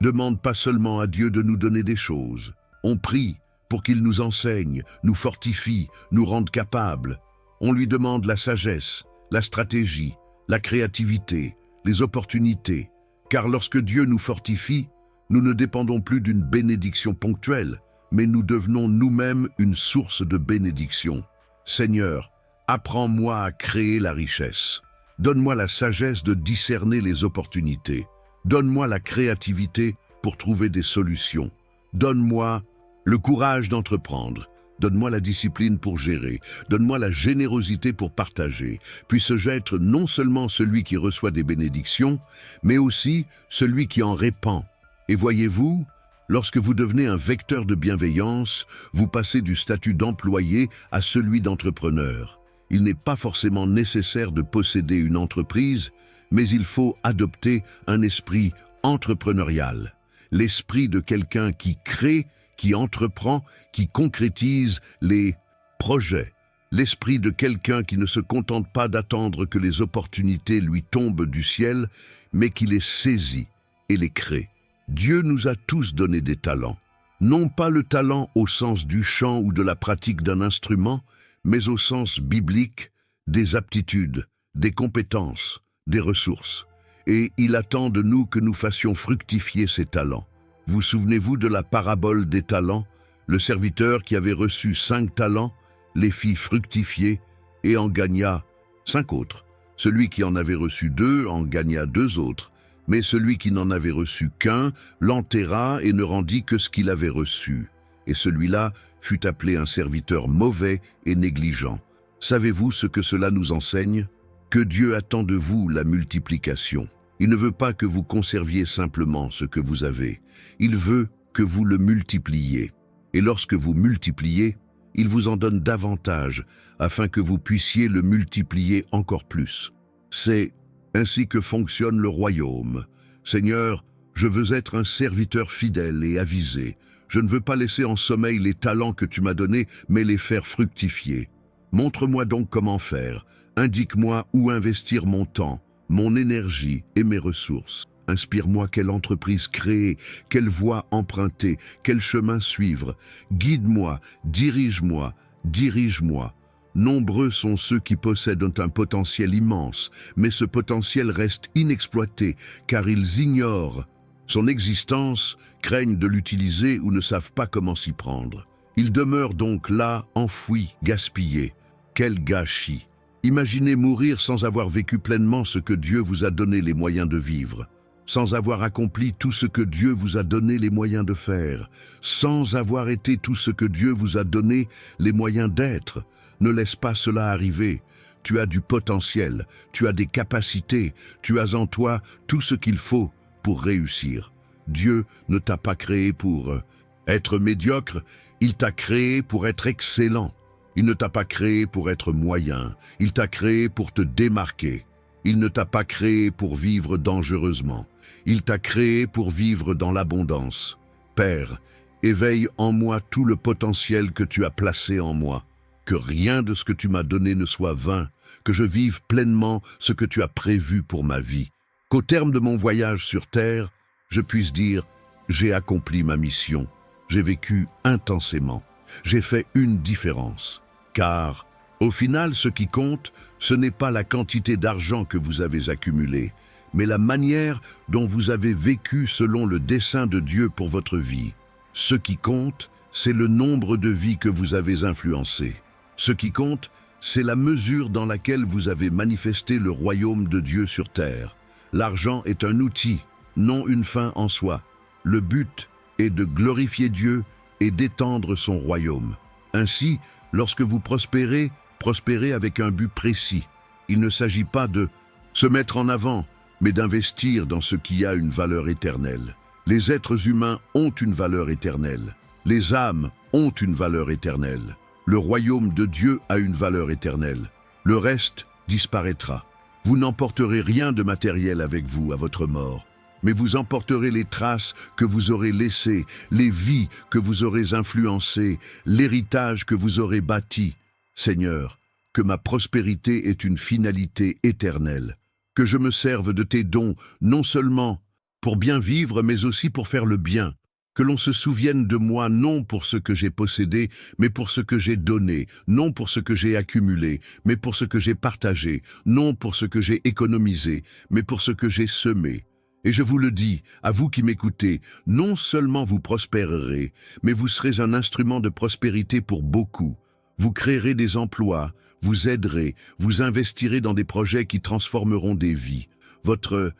demande pas seulement à Dieu de nous donner des choses. On prie pour qu'il nous enseigne, nous fortifie, nous rende capables. On lui demande la sagesse, la stratégie, la créativité, les opportunités. Car lorsque Dieu nous fortifie, nous ne dépendons plus d'une bénédiction ponctuelle, mais nous devenons nous-mêmes une source de bénédiction. Seigneur, apprends-moi à créer la richesse. Donne-moi la sagesse de discerner les opportunités. Donne-moi la créativité pour trouver des solutions. Donne-moi le courage d'entreprendre. Donne-moi la discipline pour gérer. Donne-moi la générosité pour partager. Puisse-je être non seulement celui qui reçoit des bénédictions, mais aussi celui qui en répand. Et voyez-vous, lorsque vous devenez un vecteur de bienveillance, vous passez du statut d'employé à celui d'entrepreneur. Il n'est pas forcément nécessaire de posséder une entreprise, mais il faut adopter un esprit entrepreneurial. L'esprit de quelqu'un qui crée, qui entreprend, qui concrétise les projets. L'esprit de quelqu'un qui ne se contente pas d'attendre que les opportunités lui tombent du ciel, mais qui les saisit et les crée. Dieu nous a tous donné des talents. Non pas le talent au sens du chant ou de la pratique d'un instrument, mais au sens biblique des aptitudes, des compétences, des ressources. Et il attend de nous que nous fassions fructifier ces talents. Vous souvenez-vous de la parabole des talents? Le serviteur qui avait reçu 5 talents les fit fructifier et en gagna 5 autres. Celui qui en avait reçu 2 en gagna 2 autres. Mais celui qui n'en avait reçu qu'un l'enterra et ne rendit que ce qu'il avait reçu. Et celui-là fut appelé un serviteur mauvais et négligent. Savez-vous ce que cela nous enseigne? que Dieu attend de vous la multiplication. Il ne veut pas que vous conserviez simplement ce que vous avez. Il veut que vous le multipliez. Et lorsque vous multipliez, il vous en donne davantage, afin que vous puissiez le multiplier encore plus. C'est ainsi que fonctionne le royaume. Seigneur, je veux être un serviteur fidèle et avisé. Je ne veux pas laisser en sommeil les talents que tu m'as donnés, mais les faire fructifier. Montre-moi donc comment faire. Indique-moi où investir mon temps, mon énergie et mes ressources. Inspire-moi quelle entreprise créer, quelle voie emprunter, quel chemin suivre. Guide-moi, dirige-moi, dirige-moi. Nombreux sont ceux qui possèdent un potentiel immense, mais ce potentiel reste inexploité car ils ignorent son existence, craignent de l'utiliser ou ne savent pas comment s'y prendre. Ils demeurent donc là, enfouis, gaspillés. Quel gâchis! Imaginez mourir sans avoir vécu pleinement ce que Dieu vous a donné les moyens de vivre, sans avoir accompli tout ce que Dieu vous a donné les moyens de faire, sans avoir été tout ce que Dieu vous a donné les moyens d'être. Ne laisse pas cela arriver. Tu as du potentiel, tu as des capacités, tu as en toi tout ce qu'il faut pour réussir. Dieu ne t'a pas créé pour être médiocre, il t'a créé pour être excellent. Il ne t'a pas créé pour être moyen, il t'a créé pour te démarquer. Il ne t'a pas créé pour vivre dangereusement, il t'a créé pour vivre dans l'abondance. Père, éveille en moi tout le potentiel que tu as placé en moi. Que rien de ce que tu m'as donné ne soit vain, que je vive pleinement ce que tu as prévu pour ma vie. Qu'au terme de mon voyage sur terre, je puisse dire « J'ai accompli ma mission, j'ai vécu intensément, j'ai fait une différence ». Car, au final, ce qui compte, ce n'est pas la quantité d'argent que vous avez accumulé, mais la manière dont vous avez vécu selon le dessein de Dieu pour votre vie. Ce qui compte, c'est le nombre de vies que vous avez influencées. Ce qui compte, c'est la mesure dans laquelle vous avez manifesté le royaume de Dieu sur terre. L'argent est un outil, non une fin en soi. Le but est de glorifier Dieu et d'étendre son royaume. Ainsi, lorsque vous prospérez, prospérez avec un but précis. Il ne s'agit pas de se mettre en avant, mais d'investir dans ce qui a une valeur éternelle. Les êtres humains ont une valeur éternelle. Les âmes ont une valeur éternelle. Le royaume de Dieu a une valeur éternelle. Le reste disparaîtra. Vous n'emporterez rien de matériel avec vous à votre mort, mais vous emporterez les traces que vous aurez laissées, les vies que vous aurez influencées, l'héritage que vous aurez bâti. Seigneur, que ma prospérité ait une finalité éternelle, que je me serve de tes dons, non seulement pour bien vivre, mais aussi pour faire le bien, que l'on se souvienne de moi non pour ce que j'ai possédé, mais pour ce que j'ai donné, non pour ce que j'ai accumulé, mais pour ce que j'ai partagé, non pour ce que j'ai économisé, mais pour ce que j'ai semé. Et je vous le dis, à vous qui m'écoutez, non seulement vous prospérerez, mais vous serez un instrument de prospérité pour beaucoup. Vous créerez des emplois, vous aiderez, vous investirez dans des projets qui transformeront des vies. Votre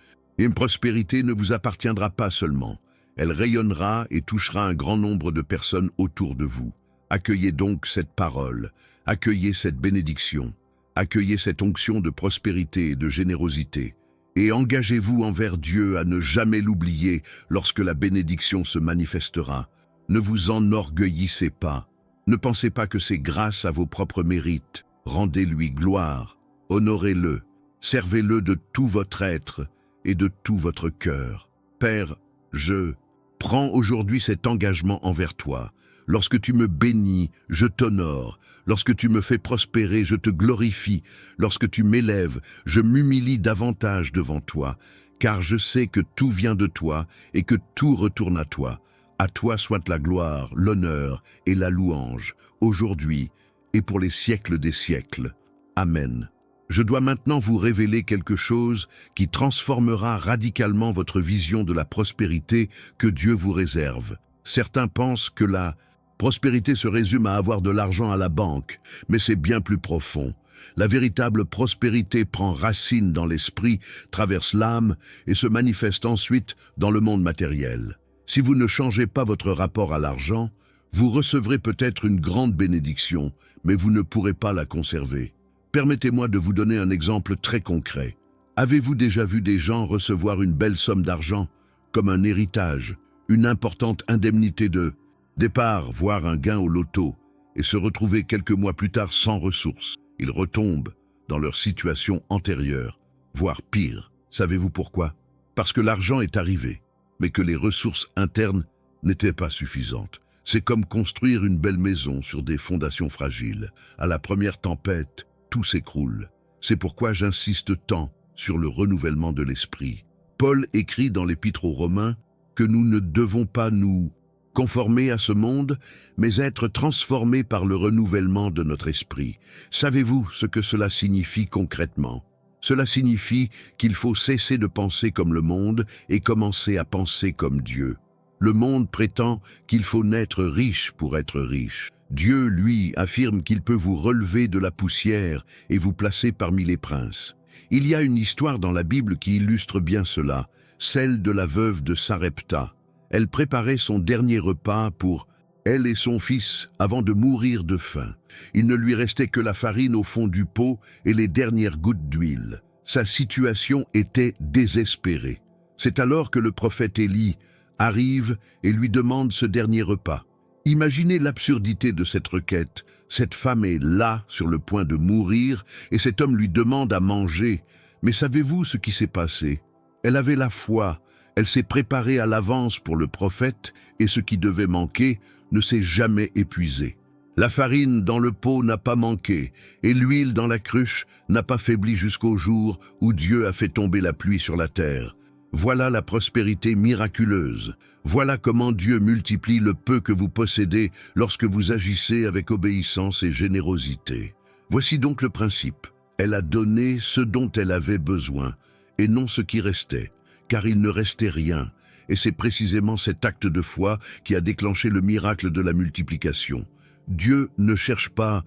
prospérité ne vous appartiendra pas seulement. Elle rayonnera et touchera un grand nombre de personnes autour de vous. Accueillez donc cette parole, accueillez cette bénédiction, accueillez cette onction de prospérité et de générosité. Et engagez-vous envers Dieu à ne jamais l'oublier lorsque la bénédiction se manifestera. Ne vous enorgueillissez pas. Ne pensez pas que c'est grâce à vos propres mérites. Rendez-lui gloire, honorez-le, servez-le de tout votre être et de tout votre cœur. Père, je prends aujourd'hui cet engagement envers toi. Lorsque tu me bénis, je t'honore. Lorsque tu me fais prospérer, je te glorifie. Lorsque tu m'élèves, je m'humilie davantage devant toi, car je sais que tout vient de toi et que tout retourne à toi. À toi soit la gloire, l'honneur et la louange, aujourd'hui et pour les siècles des siècles. Amen. Je dois maintenant vous révéler quelque chose qui transformera radicalement votre vision de la prospérité que Dieu vous réserve. Certains pensent que la prospérité se résume à avoir de l'argent à la banque, mais c'est bien plus profond. La véritable prospérité prend racine dans l'esprit, traverse l'âme et se manifeste ensuite dans le monde matériel. Si vous ne changez pas votre rapport à l'argent, vous recevrez peut-être une grande bénédiction, mais vous ne pourrez pas la conserver. Permettez-moi de vous donner un exemple très concret. Avez-vous déjà vu des gens recevoir une belle somme d'argent, comme un héritage, une importante indemnité de départ, voire un gain au loto, et se retrouver quelques mois plus tard sans ressources? Ils retombent dans leur situation antérieure, voire pire. Savez-vous pourquoi? Parce que l'argent est arrivé, mais que les ressources internes n'étaient pas suffisantes. C'est comme construire une belle maison sur des fondations fragiles. À la première tempête, tout s'écroule. C'est pourquoi j'insiste tant sur le renouvellement de l'esprit. Paul écrit dans l'Épître aux Romains que nous ne devons pas nous conformer à ce monde, mais être transformés par le renouvellement de notre esprit. Savez-vous ce que cela signifie concrètement? Cela signifie qu'il faut cesser de penser comme le monde et commencer à penser comme Dieu. Le monde prétend qu'il faut naître riche pour être riche. Dieu, lui, affirme qu'il peut vous relever de la poussière et vous placer parmi les princes. Il y a une histoire dans la Bible qui illustre bien cela, celle de la veuve de Sarepta. Elle préparait son dernier repas pour elle et son fils avant de mourir de faim. Il ne lui restait que la farine au fond du pot et les dernières gouttes d'huile. Sa situation était désespérée. C'est alors que le prophète Élie arrive et lui demande ce dernier repas. Imaginez l'absurdité de cette requête. Cette femme est là, sur le point de mourir, et cet homme lui demande à manger. Mais savez-vous ce qui s'est passé? Elle avait la foi, elle s'est préparée à l'avance pour le prophète, et ce qui devait manquer ne s'est jamais épuisé. La farine dans le pot n'a pas manqué, et l'huile dans la cruche n'a pas faibli jusqu'au jour où Dieu a fait tomber la pluie sur la terre. Voilà la prospérité miraculeuse. Voilà comment Dieu multiplie le peu que vous possédez lorsque vous agissez avec obéissance et générosité. Voici donc le principe. Elle a donné ce dont elle avait besoin, et non ce qui restait, car il ne restait rien. Et c'est précisément cet acte de foi qui a déclenché le miracle de la multiplication. Dieu ne cherche pas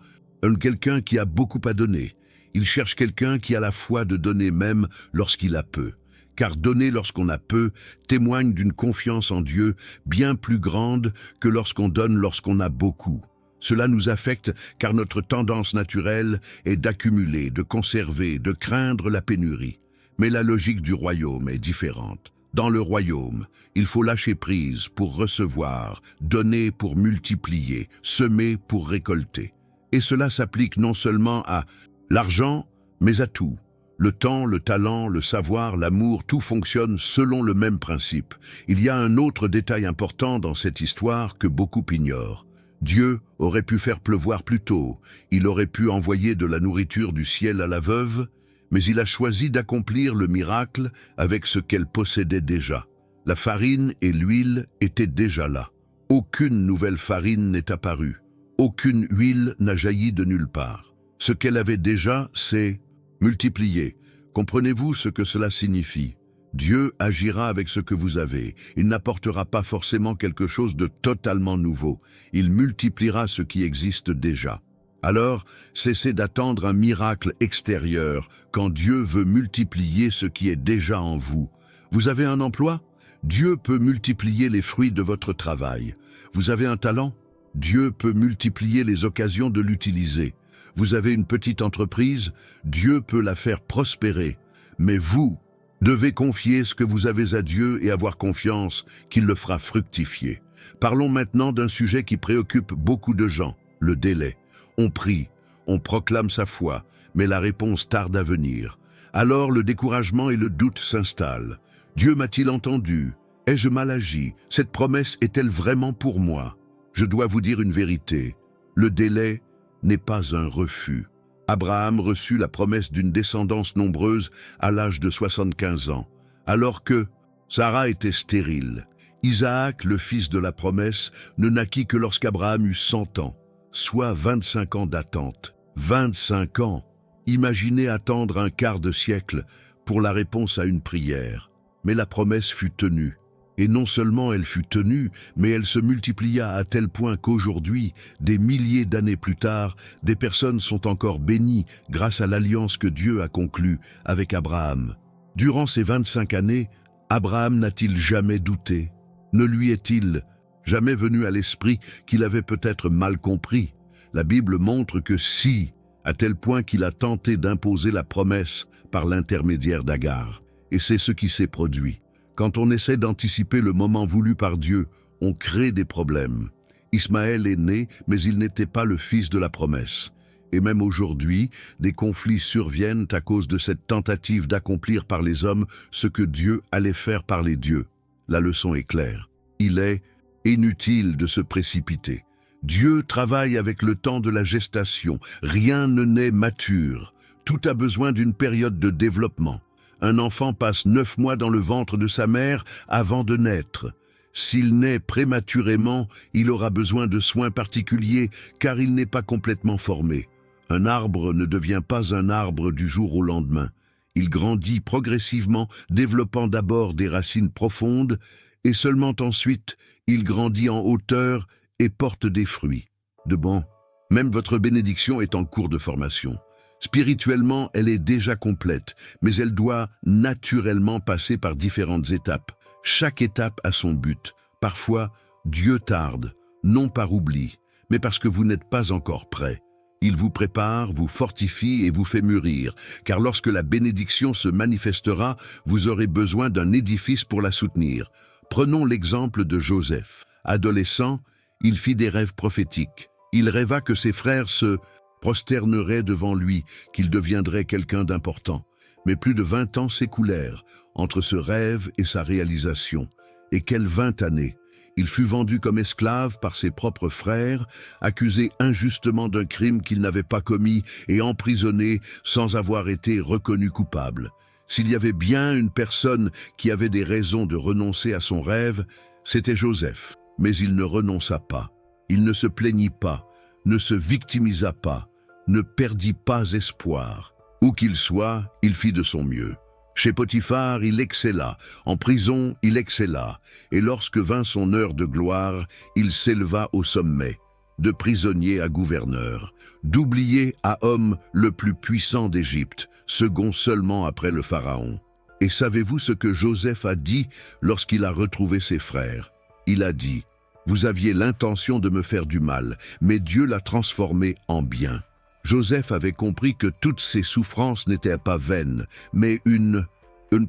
quelqu'un qui a beaucoup à donner. Il cherche quelqu'un qui a la foi de donner même lorsqu'il a peu. Car donner lorsqu'on a peu témoigne d'une confiance en Dieu bien plus grande que lorsqu'on donne lorsqu'on a beaucoup. Cela nous affecte car notre tendance naturelle est d'accumuler, de conserver, de craindre la pénurie. Mais la logique du royaume est différente. Dans le royaume, il faut lâcher prise pour recevoir, donner pour multiplier, semer pour récolter. Et cela s'applique non seulement à l'argent, mais à tout. Le temps, le talent, le savoir, l'amour, tout fonctionne selon le même principe. Il y a un autre détail important dans cette histoire que beaucoup ignorent. Dieu aurait pu faire pleuvoir plus tôt, il aurait pu envoyer de la nourriture du ciel à la veuve, mais il a choisi d'accomplir le miracle avec ce qu'elle possédait déjà. La farine et l'huile étaient déjà là. Aucune nouvelle farine n'est apparue. Aucune huile n'a jailli de nulle part. Ce qu'elle avait déjà, c'est multiplier. Comprenez-vous ce que cela signifie? Dieu agira avec ce que vous avez. Il n'apportera pas forcément quelque chose de totalement nouveau. Il multipliera ce qui existe déjà. Alors, cessez d'attendre un miracle extérieur quand Dieu veut multiplier ce qui est déjà en vous. Vous avez un emploi? Dieu peut multiplier les fruits de votre travail. Vous avez un talent? Dieu peut multiplier les occasions de l'utiliser. Vous avez une petite entreprise? Dieu peut la faire prospérer. Mais vous devez confier ce que vous avez à Dieu et avoir confiance qu'il le fera fructifier. Parlons maintenant d'un sujet qui préoccupe beaucoup de gens, le délai. On prie, on proclame sa foi, mais la réponse tarde à venir. Alors le découragement et le doute s'installent. Dieu m'a-t-il entendu? Ai-je mal agi? Cette promesse est-elle vraiment pour moi? Je dois vous dire une vérité. Le délai n'est pas un refus. Abraham reçut la promesse d'une descendance nombreuse à l'âge de 75 ans, alors que Sarah était stérile. Isaac, le fils de la promesse, ne naquit que lorsqu'Abraham eut 100 ans, soit 25 ans d'attente. 25 ans! Imaginez attendre un quart de siècle pour la réponse à une prière. Mais la promesse fut tenue. Et non seulement elle fut tenue, mais elle se multiplia à tel point qu'aujourd'hui, des milliers d'années plus tard, des personnes sont encore bénies grâce à l'alliance que Dieu a conclue avec Abraham. Durant ces 25 années, Abraham n'a-t-il jamais douté? Ne lui est-il jamais venu à l'esprit qu'il avait peut-être mal compris? La Bible montre que si à tel point qu'il a tenté d'imposer la promesse par l'intermédiaire d'Agar. Et c'est ce qui s'est produit. Quand on essaie d'anticiper le moment voulu par Dieu, on crée des problèmes. Ismaël est né, mais il n'était pas le fils de la promesse. Et même aujourd'hui, des conflits surviennent à cause de cette tentative d'accomplir par les hommes ce que Dieu allait faire par les dieux. La leçon est claire. Il est inutile de se précipiter. Dieu travaille avec le temps de la gestation. Rien ne naît mature. Tout a besoin d'une période de développement. Un enfant passe 9 mois dans le ventre de sa mère avant de naître. S'il naît prématurément, il aura besoin de soins particuliers car il n'est pas complètement formé. Un arbre ne devient pas un arbre du jour au lendemain. Il grandit progressivement, développant d'abord des racines profondes, et seulement ensuite, il grandit en hauteur et porte des fruits. De bon, même votre bénédiction est en cours de formation. Spirituellement, elle est déjà complète, mais elle doit naturellement passer par différentes étapes. Chaque étape a son but. Parfois, Dieu tarde, non par oubli, mais parce que vous n'êtes pas encore prêt. Il vous prépare, vous fortifie et vous fait mûrir, car lorsque la bénédiction se manifestera, vous aurez besoin d'un édifice pour la soutenir. Prenons l'exemple de Joseph. Adolescent, il fit des rêves prophétiques. Il rêva que ses frères se prosterneraient devant lui, qu'il deviendrait quelqu'un d'important. Mais plus de 20 ans s'écoulèrent entre ce rêve et sa réalisation. Et quelles 20 années! Il fut vendu comme esclave par ses propres frères, accusé injustement d'un crime qu'il n'avait pas commis et emprisonné sans avoir été reconnu coupable. S'il y avait bien une personne qui avait des raisons de renoncer à son rêve, c'était Joseph. Mais il ne renonça pas. Il ne se plaignit pas, ne se victimisa pas, ne perdit pas espoir. Où qu'il soit, il fit de son mieux. Chez Potiphar, il excella. En prison, il excella. Et lorsque vint son heure de gloire, il s'éleva au sommet. De prisonnier à gouverneur. D'oublié à homme le plus puissant d'Égypte, second seulement après le Pharaon. Et savez-vous ce que Joseph a dit lorsqu'il a retrouvé ses frères? Il a dit, « Vous aviez l'intention de me faire du mal, mais Dieu l'a transformé en bien. » Joseph avait compris que toutes ses souffrances n'étaient pas vaines, mais une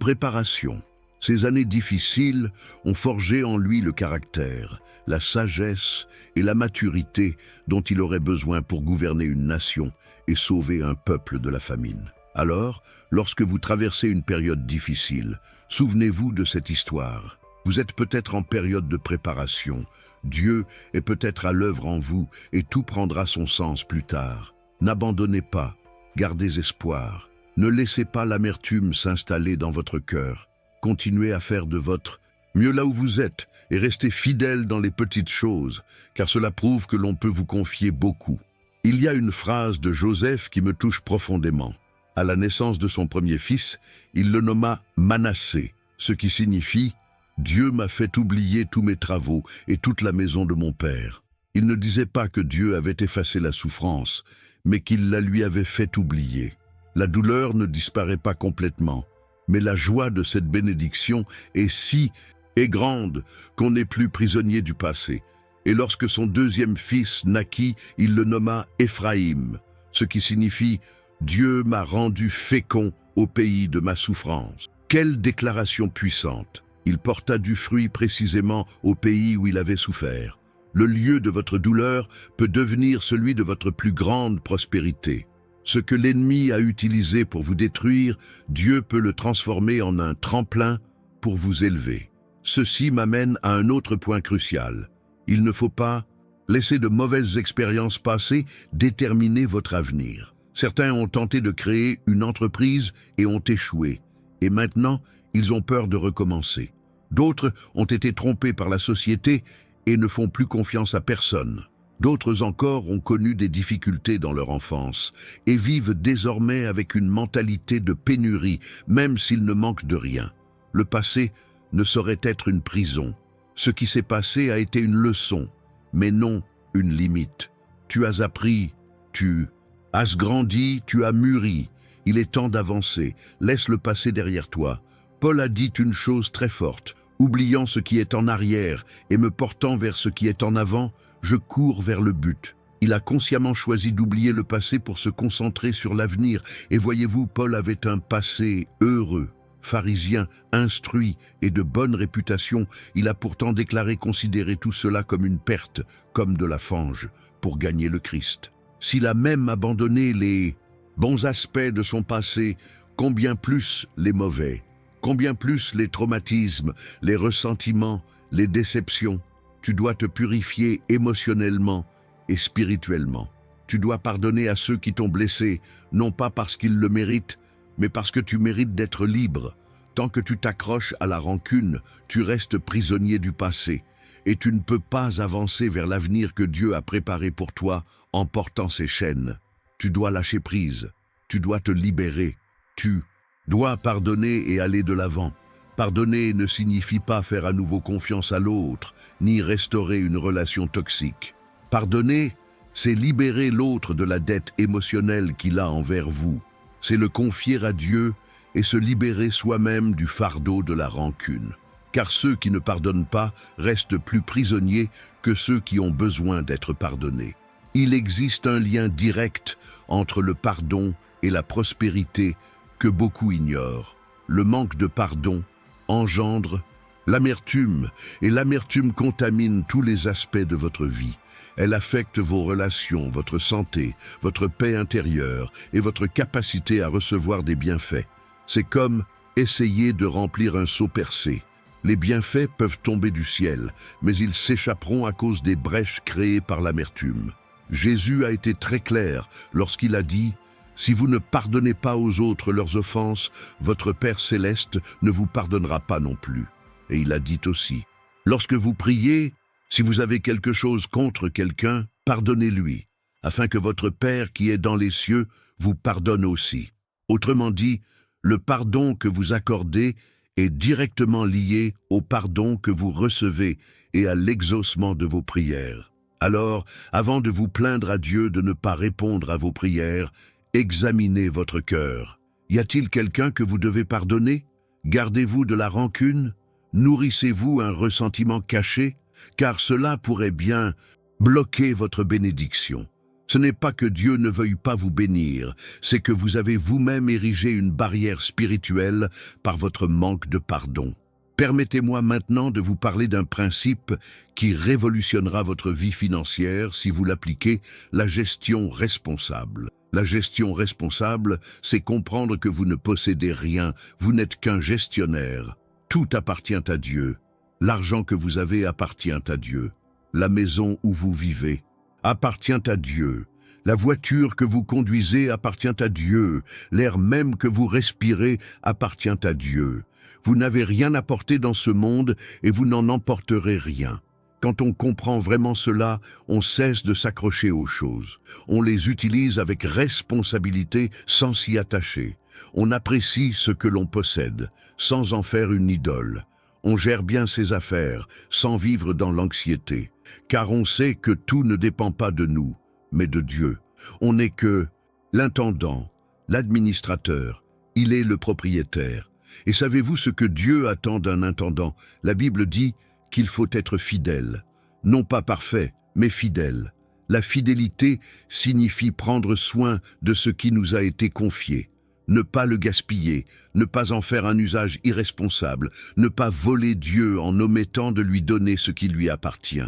préparation. Ces années difficiles ont forgé en lui le caractère, la sagesse et la maturité dont il aurait besoin pour gouverner une nation et sauver un peuple de la famine. Alors, lorsque vous traversez une période difficile, souvenez-vous de cette histoire. Vous êtes peut-être en période de préparation. Dieu est peut-être à l'œuvre en vous et tout prendra son sens plus tard. N'abandonnez pas, gardez espoir. Ne laissez pas l'amertume s'installer dans votre cœur. Continuez à faire de votre mieux là où vous êtes et restez fidèle dans les petites choses, car cela prouve que l'on peut vous confier beaucoup. Il y a une phrase de Joseph qui me touche profondément. À la naissance de son premier fils, il le nomma Manassé, ce qui signifie « Dieu m'a fait oublier tous mes travaux et toute la maison de mon père ». Il ne disait pas que Dieu avait effacé la souffrance, mais qu'il la lui avait fait oublier. La douleur ne disparaît pas complètement, mais la joie de cette bénédiction est si grande qu'on n'est plus prisonnier du passé. Et lorsque son deuxième fils naquit, il le nomma Éphraïm, ce qui signifie « Dieu m'a rendu fécond au pays de ma souffrance ». Quelle déclaration puissante! Il porta du fruit précisément au pays où il avait souffert. Le lieu de votre douleur peut devenir celui de votre plus grande prospérité. Ce que l'ennemi a utilisé pour vous détruire, Dieu peut le transformer en un tremplin pour vous élever. Ceci m'amène à un autre point crucial. Il ne faut pas laisser de mauvaises expériences passées déterminer votre avenir. Certains ont tenté de créer une entreprise et ont échoué. Et maintenant, ils ont peur de recommencer. D'autres ont été trompés par la société et ne font plus confiance à personne. D'autres encore ont connu des difficultés dans leur enfance et vivent désormais avec une mentalité de pénurie, même s'ils ne manquent de rien. Le passé ne saurait être une prison. Ce qui s'est passé a été une leçon, mais non une limite. Tu as appris, tu as grandi, tu as mûri. Il est temps d'avancer. Laisse le passé derrière toi. Paul a dit une chose très forte. Oubliant ce qui est en arrière et me portant vers ce qui est en avant, je cours vers le but. Il a consciemment choisi d'oublier le passé pour se concentrer sur l'avenir. Et voyez-vous, Paul avait un passé heureux. Pharisien, instruit et de bonne réputation, il a pourtant déclaré considérer tout cela comme une perte, comme de la fange, pour gagner le Christ. S'il a même abandonné les bons aspects de son passé, combien plus les mauvais, combien plus les traumatismes, les ressentiments, les déceptions. Tu dois te purifier émotionnellement et spirituellement. Tu dois pardonner à ceux qui t'ont blessé, non pas parce qu'ils le méritent, mais parce que tu mérites d'être libre. Tant que tu t'accroches à la rancune, tu restes prisonnier du passé, et tu ne peux pas avancer vers l'avenir que Dieu a préparé pour toi en portant ses chaînes. Tu dois lâcher prise, tu dois te libérer, tu dois pardonner et aller de l'avant. Pardonner ne signifie pas faire à nouveau confiance à l'autre, ni restaurer une relation toxique. Pardonner, c'est libérer l'autre de la dette émotionnelle qu'il a envers vous. C'est le confier à Dieu et se libérer soi-même du fardeau de la rancune. Car ceux qui ne pardonnent pas restent plus prisonniers que ceux qui ont besoin d'être pardonnés. Il existe un lien direct entre le pardon et la prospérité que beaucoup ignorent. Le manque de pardon engendre l'amertume, et l'amertume contamine tous les aspects de votre vie. Elle affecte vos relations, votre santé, votre paix intérieure et votre capacité à recevoir des bienfaits. C'est comme essayer de remplir un seau percé. Les bienfaits peuvent tomber du ciel, mais ils s'échapperont à cause des brèches créées par l'amertume. Jésus a été très clair lorsqu'il a dit « Si vous ne pardonnez pas aux autres leurs offenses, votre Père céleste ne vous pardonnera pas non plus. » Et il a dit aussi « Lorsque vous priez, si vous avez quelque chose contre quelqu'un, pardonnez-lui, afin que votre Père qui est dans les cieux vous pardonne aussi. » Autrement dit, le pardon que vous accordez est directement lié au pardon que vous recevez et à l'exaucement de vos prières. Alors, avant de vous plaindre à Dieu de ne pas répondre à vos prières, examinez votre cœur. Y a-t-il quelqu'un que vous devez pardonner? Gardez-vous de la rancune? Nourrissez-vous un ressentiment caché? Car cela pourrait bien bloquer votre bénédiction. Ce n'est pas que Dieu ne veuille pas vous bénir, c'est que vous avez vous-même érigé une barrière spirituelle par votre manque de pardon. Permettez-moi maintenant de vous parler d'un principe qui révolutionnera votre vie financière si vous l'appliquez, la gestion responsable. La gestion responsable, c'est comprendre que vous ne possédez rien, vous n'êtes qu'un gestionnaire. Tout appartient à Dieu. L'argent que vous avez appartient à Dieu. La maison où vous vivez appartient à Dieu. La voiture que vous conduisez appartient à Dieu. L'air même que vous respirez appartient à Dieu. Vous n'avez rien apporté dans ce monde et vous n'en emporterez rien. Quand on comprend vraiment cela, on cesse de s'accrocher aux choses. On les utilise avec responsabilité sans s'y attacher. On apprécie ce que l'on possède, sans en faire une idole. On gère bien ses affaires, sans vivre dans l'anxiété, car on sait que tout ne dépend pas de nous, mais de Dieu. On n'est que l'intendant, l'administrateur, il est le propriétaire. Et savez-vous ce que Dieu attend d'un intendant? La Bible dit qu'il faut être fidèle, non pas parfait, mais fidèle. La fidélité signifie prendre soin de ce qui nous a été confié. Ne pas le gaspiller, ne pas en faire un usage irresponsable, ne pas voler Dieu en omettant de lui donner ce qui lui appartient.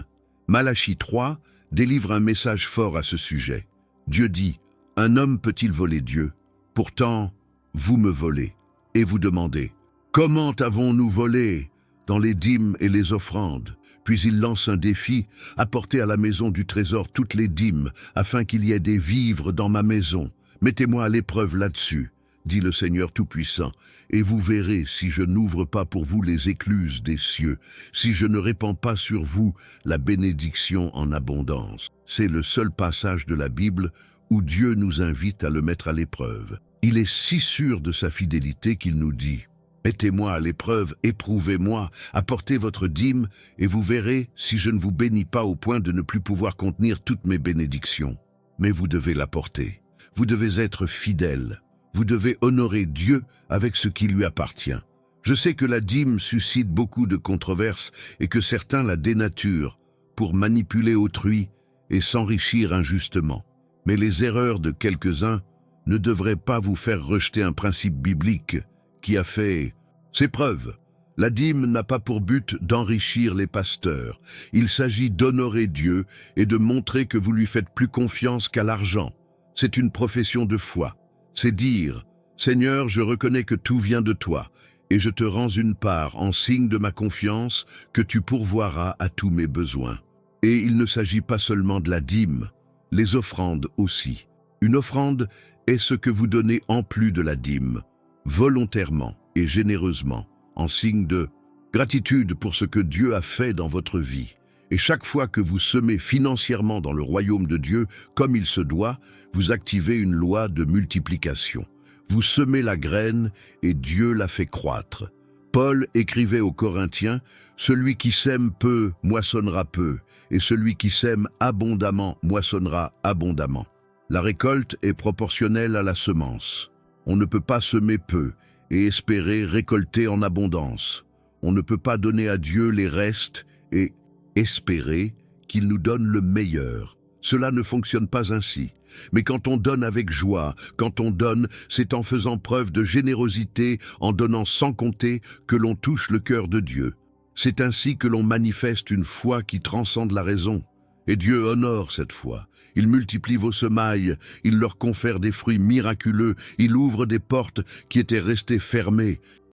Malachie 3 délivre un message fort à ce sujet. Dieu dit, « Un homme peut-il voler Dieu? Pourtant, vous me volez. » Et vous demandez, « Comment avons-nous volé ?» Dans les dîmes et les offrandes. Puis il lance un défi, « Apportez à la maison du trésor toutes les dîmes, afin qu'il y ait des vivres dans ma maison. Mettez-moi à l'épreuve là-dessus. » dit le Seigneur Tout-Puissant, et vous verrez si je n'ouvre pas pour vous les écluses des cieux, si je ne répands pas sur vous la bénédiction en abondance. C'est le seul passage de la Bible où Dieu nous invite à le mettre à l'épreuve. Il est si sûr de sa fidélité qu'il nous dit « Mettez-moi à l'épreuve, éprouvez-moi, apportez votre dîme, et vous verrez si je ne vous bénis pas au point de ne plus pouvoir contenir toutes mes bénédictions. Mais vous devez l'apporter. Vous devez être fidèle. Vous devez honorer Dieu avec ce qui lui appartient. Je sais que la dîme suscite beaucoup de controverses et que certains la dénaturent pour manipuler autrui et s'enrichir injustement. Mais les erreurs de quelques-uns ne devraient pas vous faire rejeter un principe biblique qui a fait ses preuves. La dîme n'a pas pour but d'enrichir les pasteurs. Il s'agit d'honorer Dieu et de montrer que vous lui faites plus confiance qu'à l'argent. C'est une profession de foi. C'est dire « Seigneur, je reconnais que tout vient de toi, et je te rends une part en signe de ma confiance que tu pourvoiras à tous mes besoins. » Et il ne s'agit pas seulement de la dîme, les offrandes aussi. Une offrande est ce que vous donnez en plus de la dîme, volontairement et généreusement, en signe de gratitude pour ce que Dieu a fait dans votre vie. Et chaque fois que vous semez financièrement dans le royaume de Dieu, comme il se doit, vous activez une loi de multiplication. Vous semez la graine et Dieu la fait croître. Paul écrivait aux Corinthiens, « Celui qui sème peu moissonnera peu, et celui qui sème abondamment moissonnera abondamment. » La récolte est proportionnelle à la semence. On ne peut pas semer peu et espérer récolter en abondance. On ne peut pas donner à Dieu les restes et espérer qu'il nous donne le meilleur. Cela ne fonctionne pas ainsi. Mais quand on donne avec joie, quand on donne, c'est en faisant preuve de générosité, en donnant sans compter, que l'on touche le cœur de Dieu. C'est ainsi que l'on manifeste une foi qui transcende la raison. Et Dieu honore cette foi. Il multiplie vos semailles, il leur confère des fruits miraculeux, il ouvre des portes qui étaient restées fermées.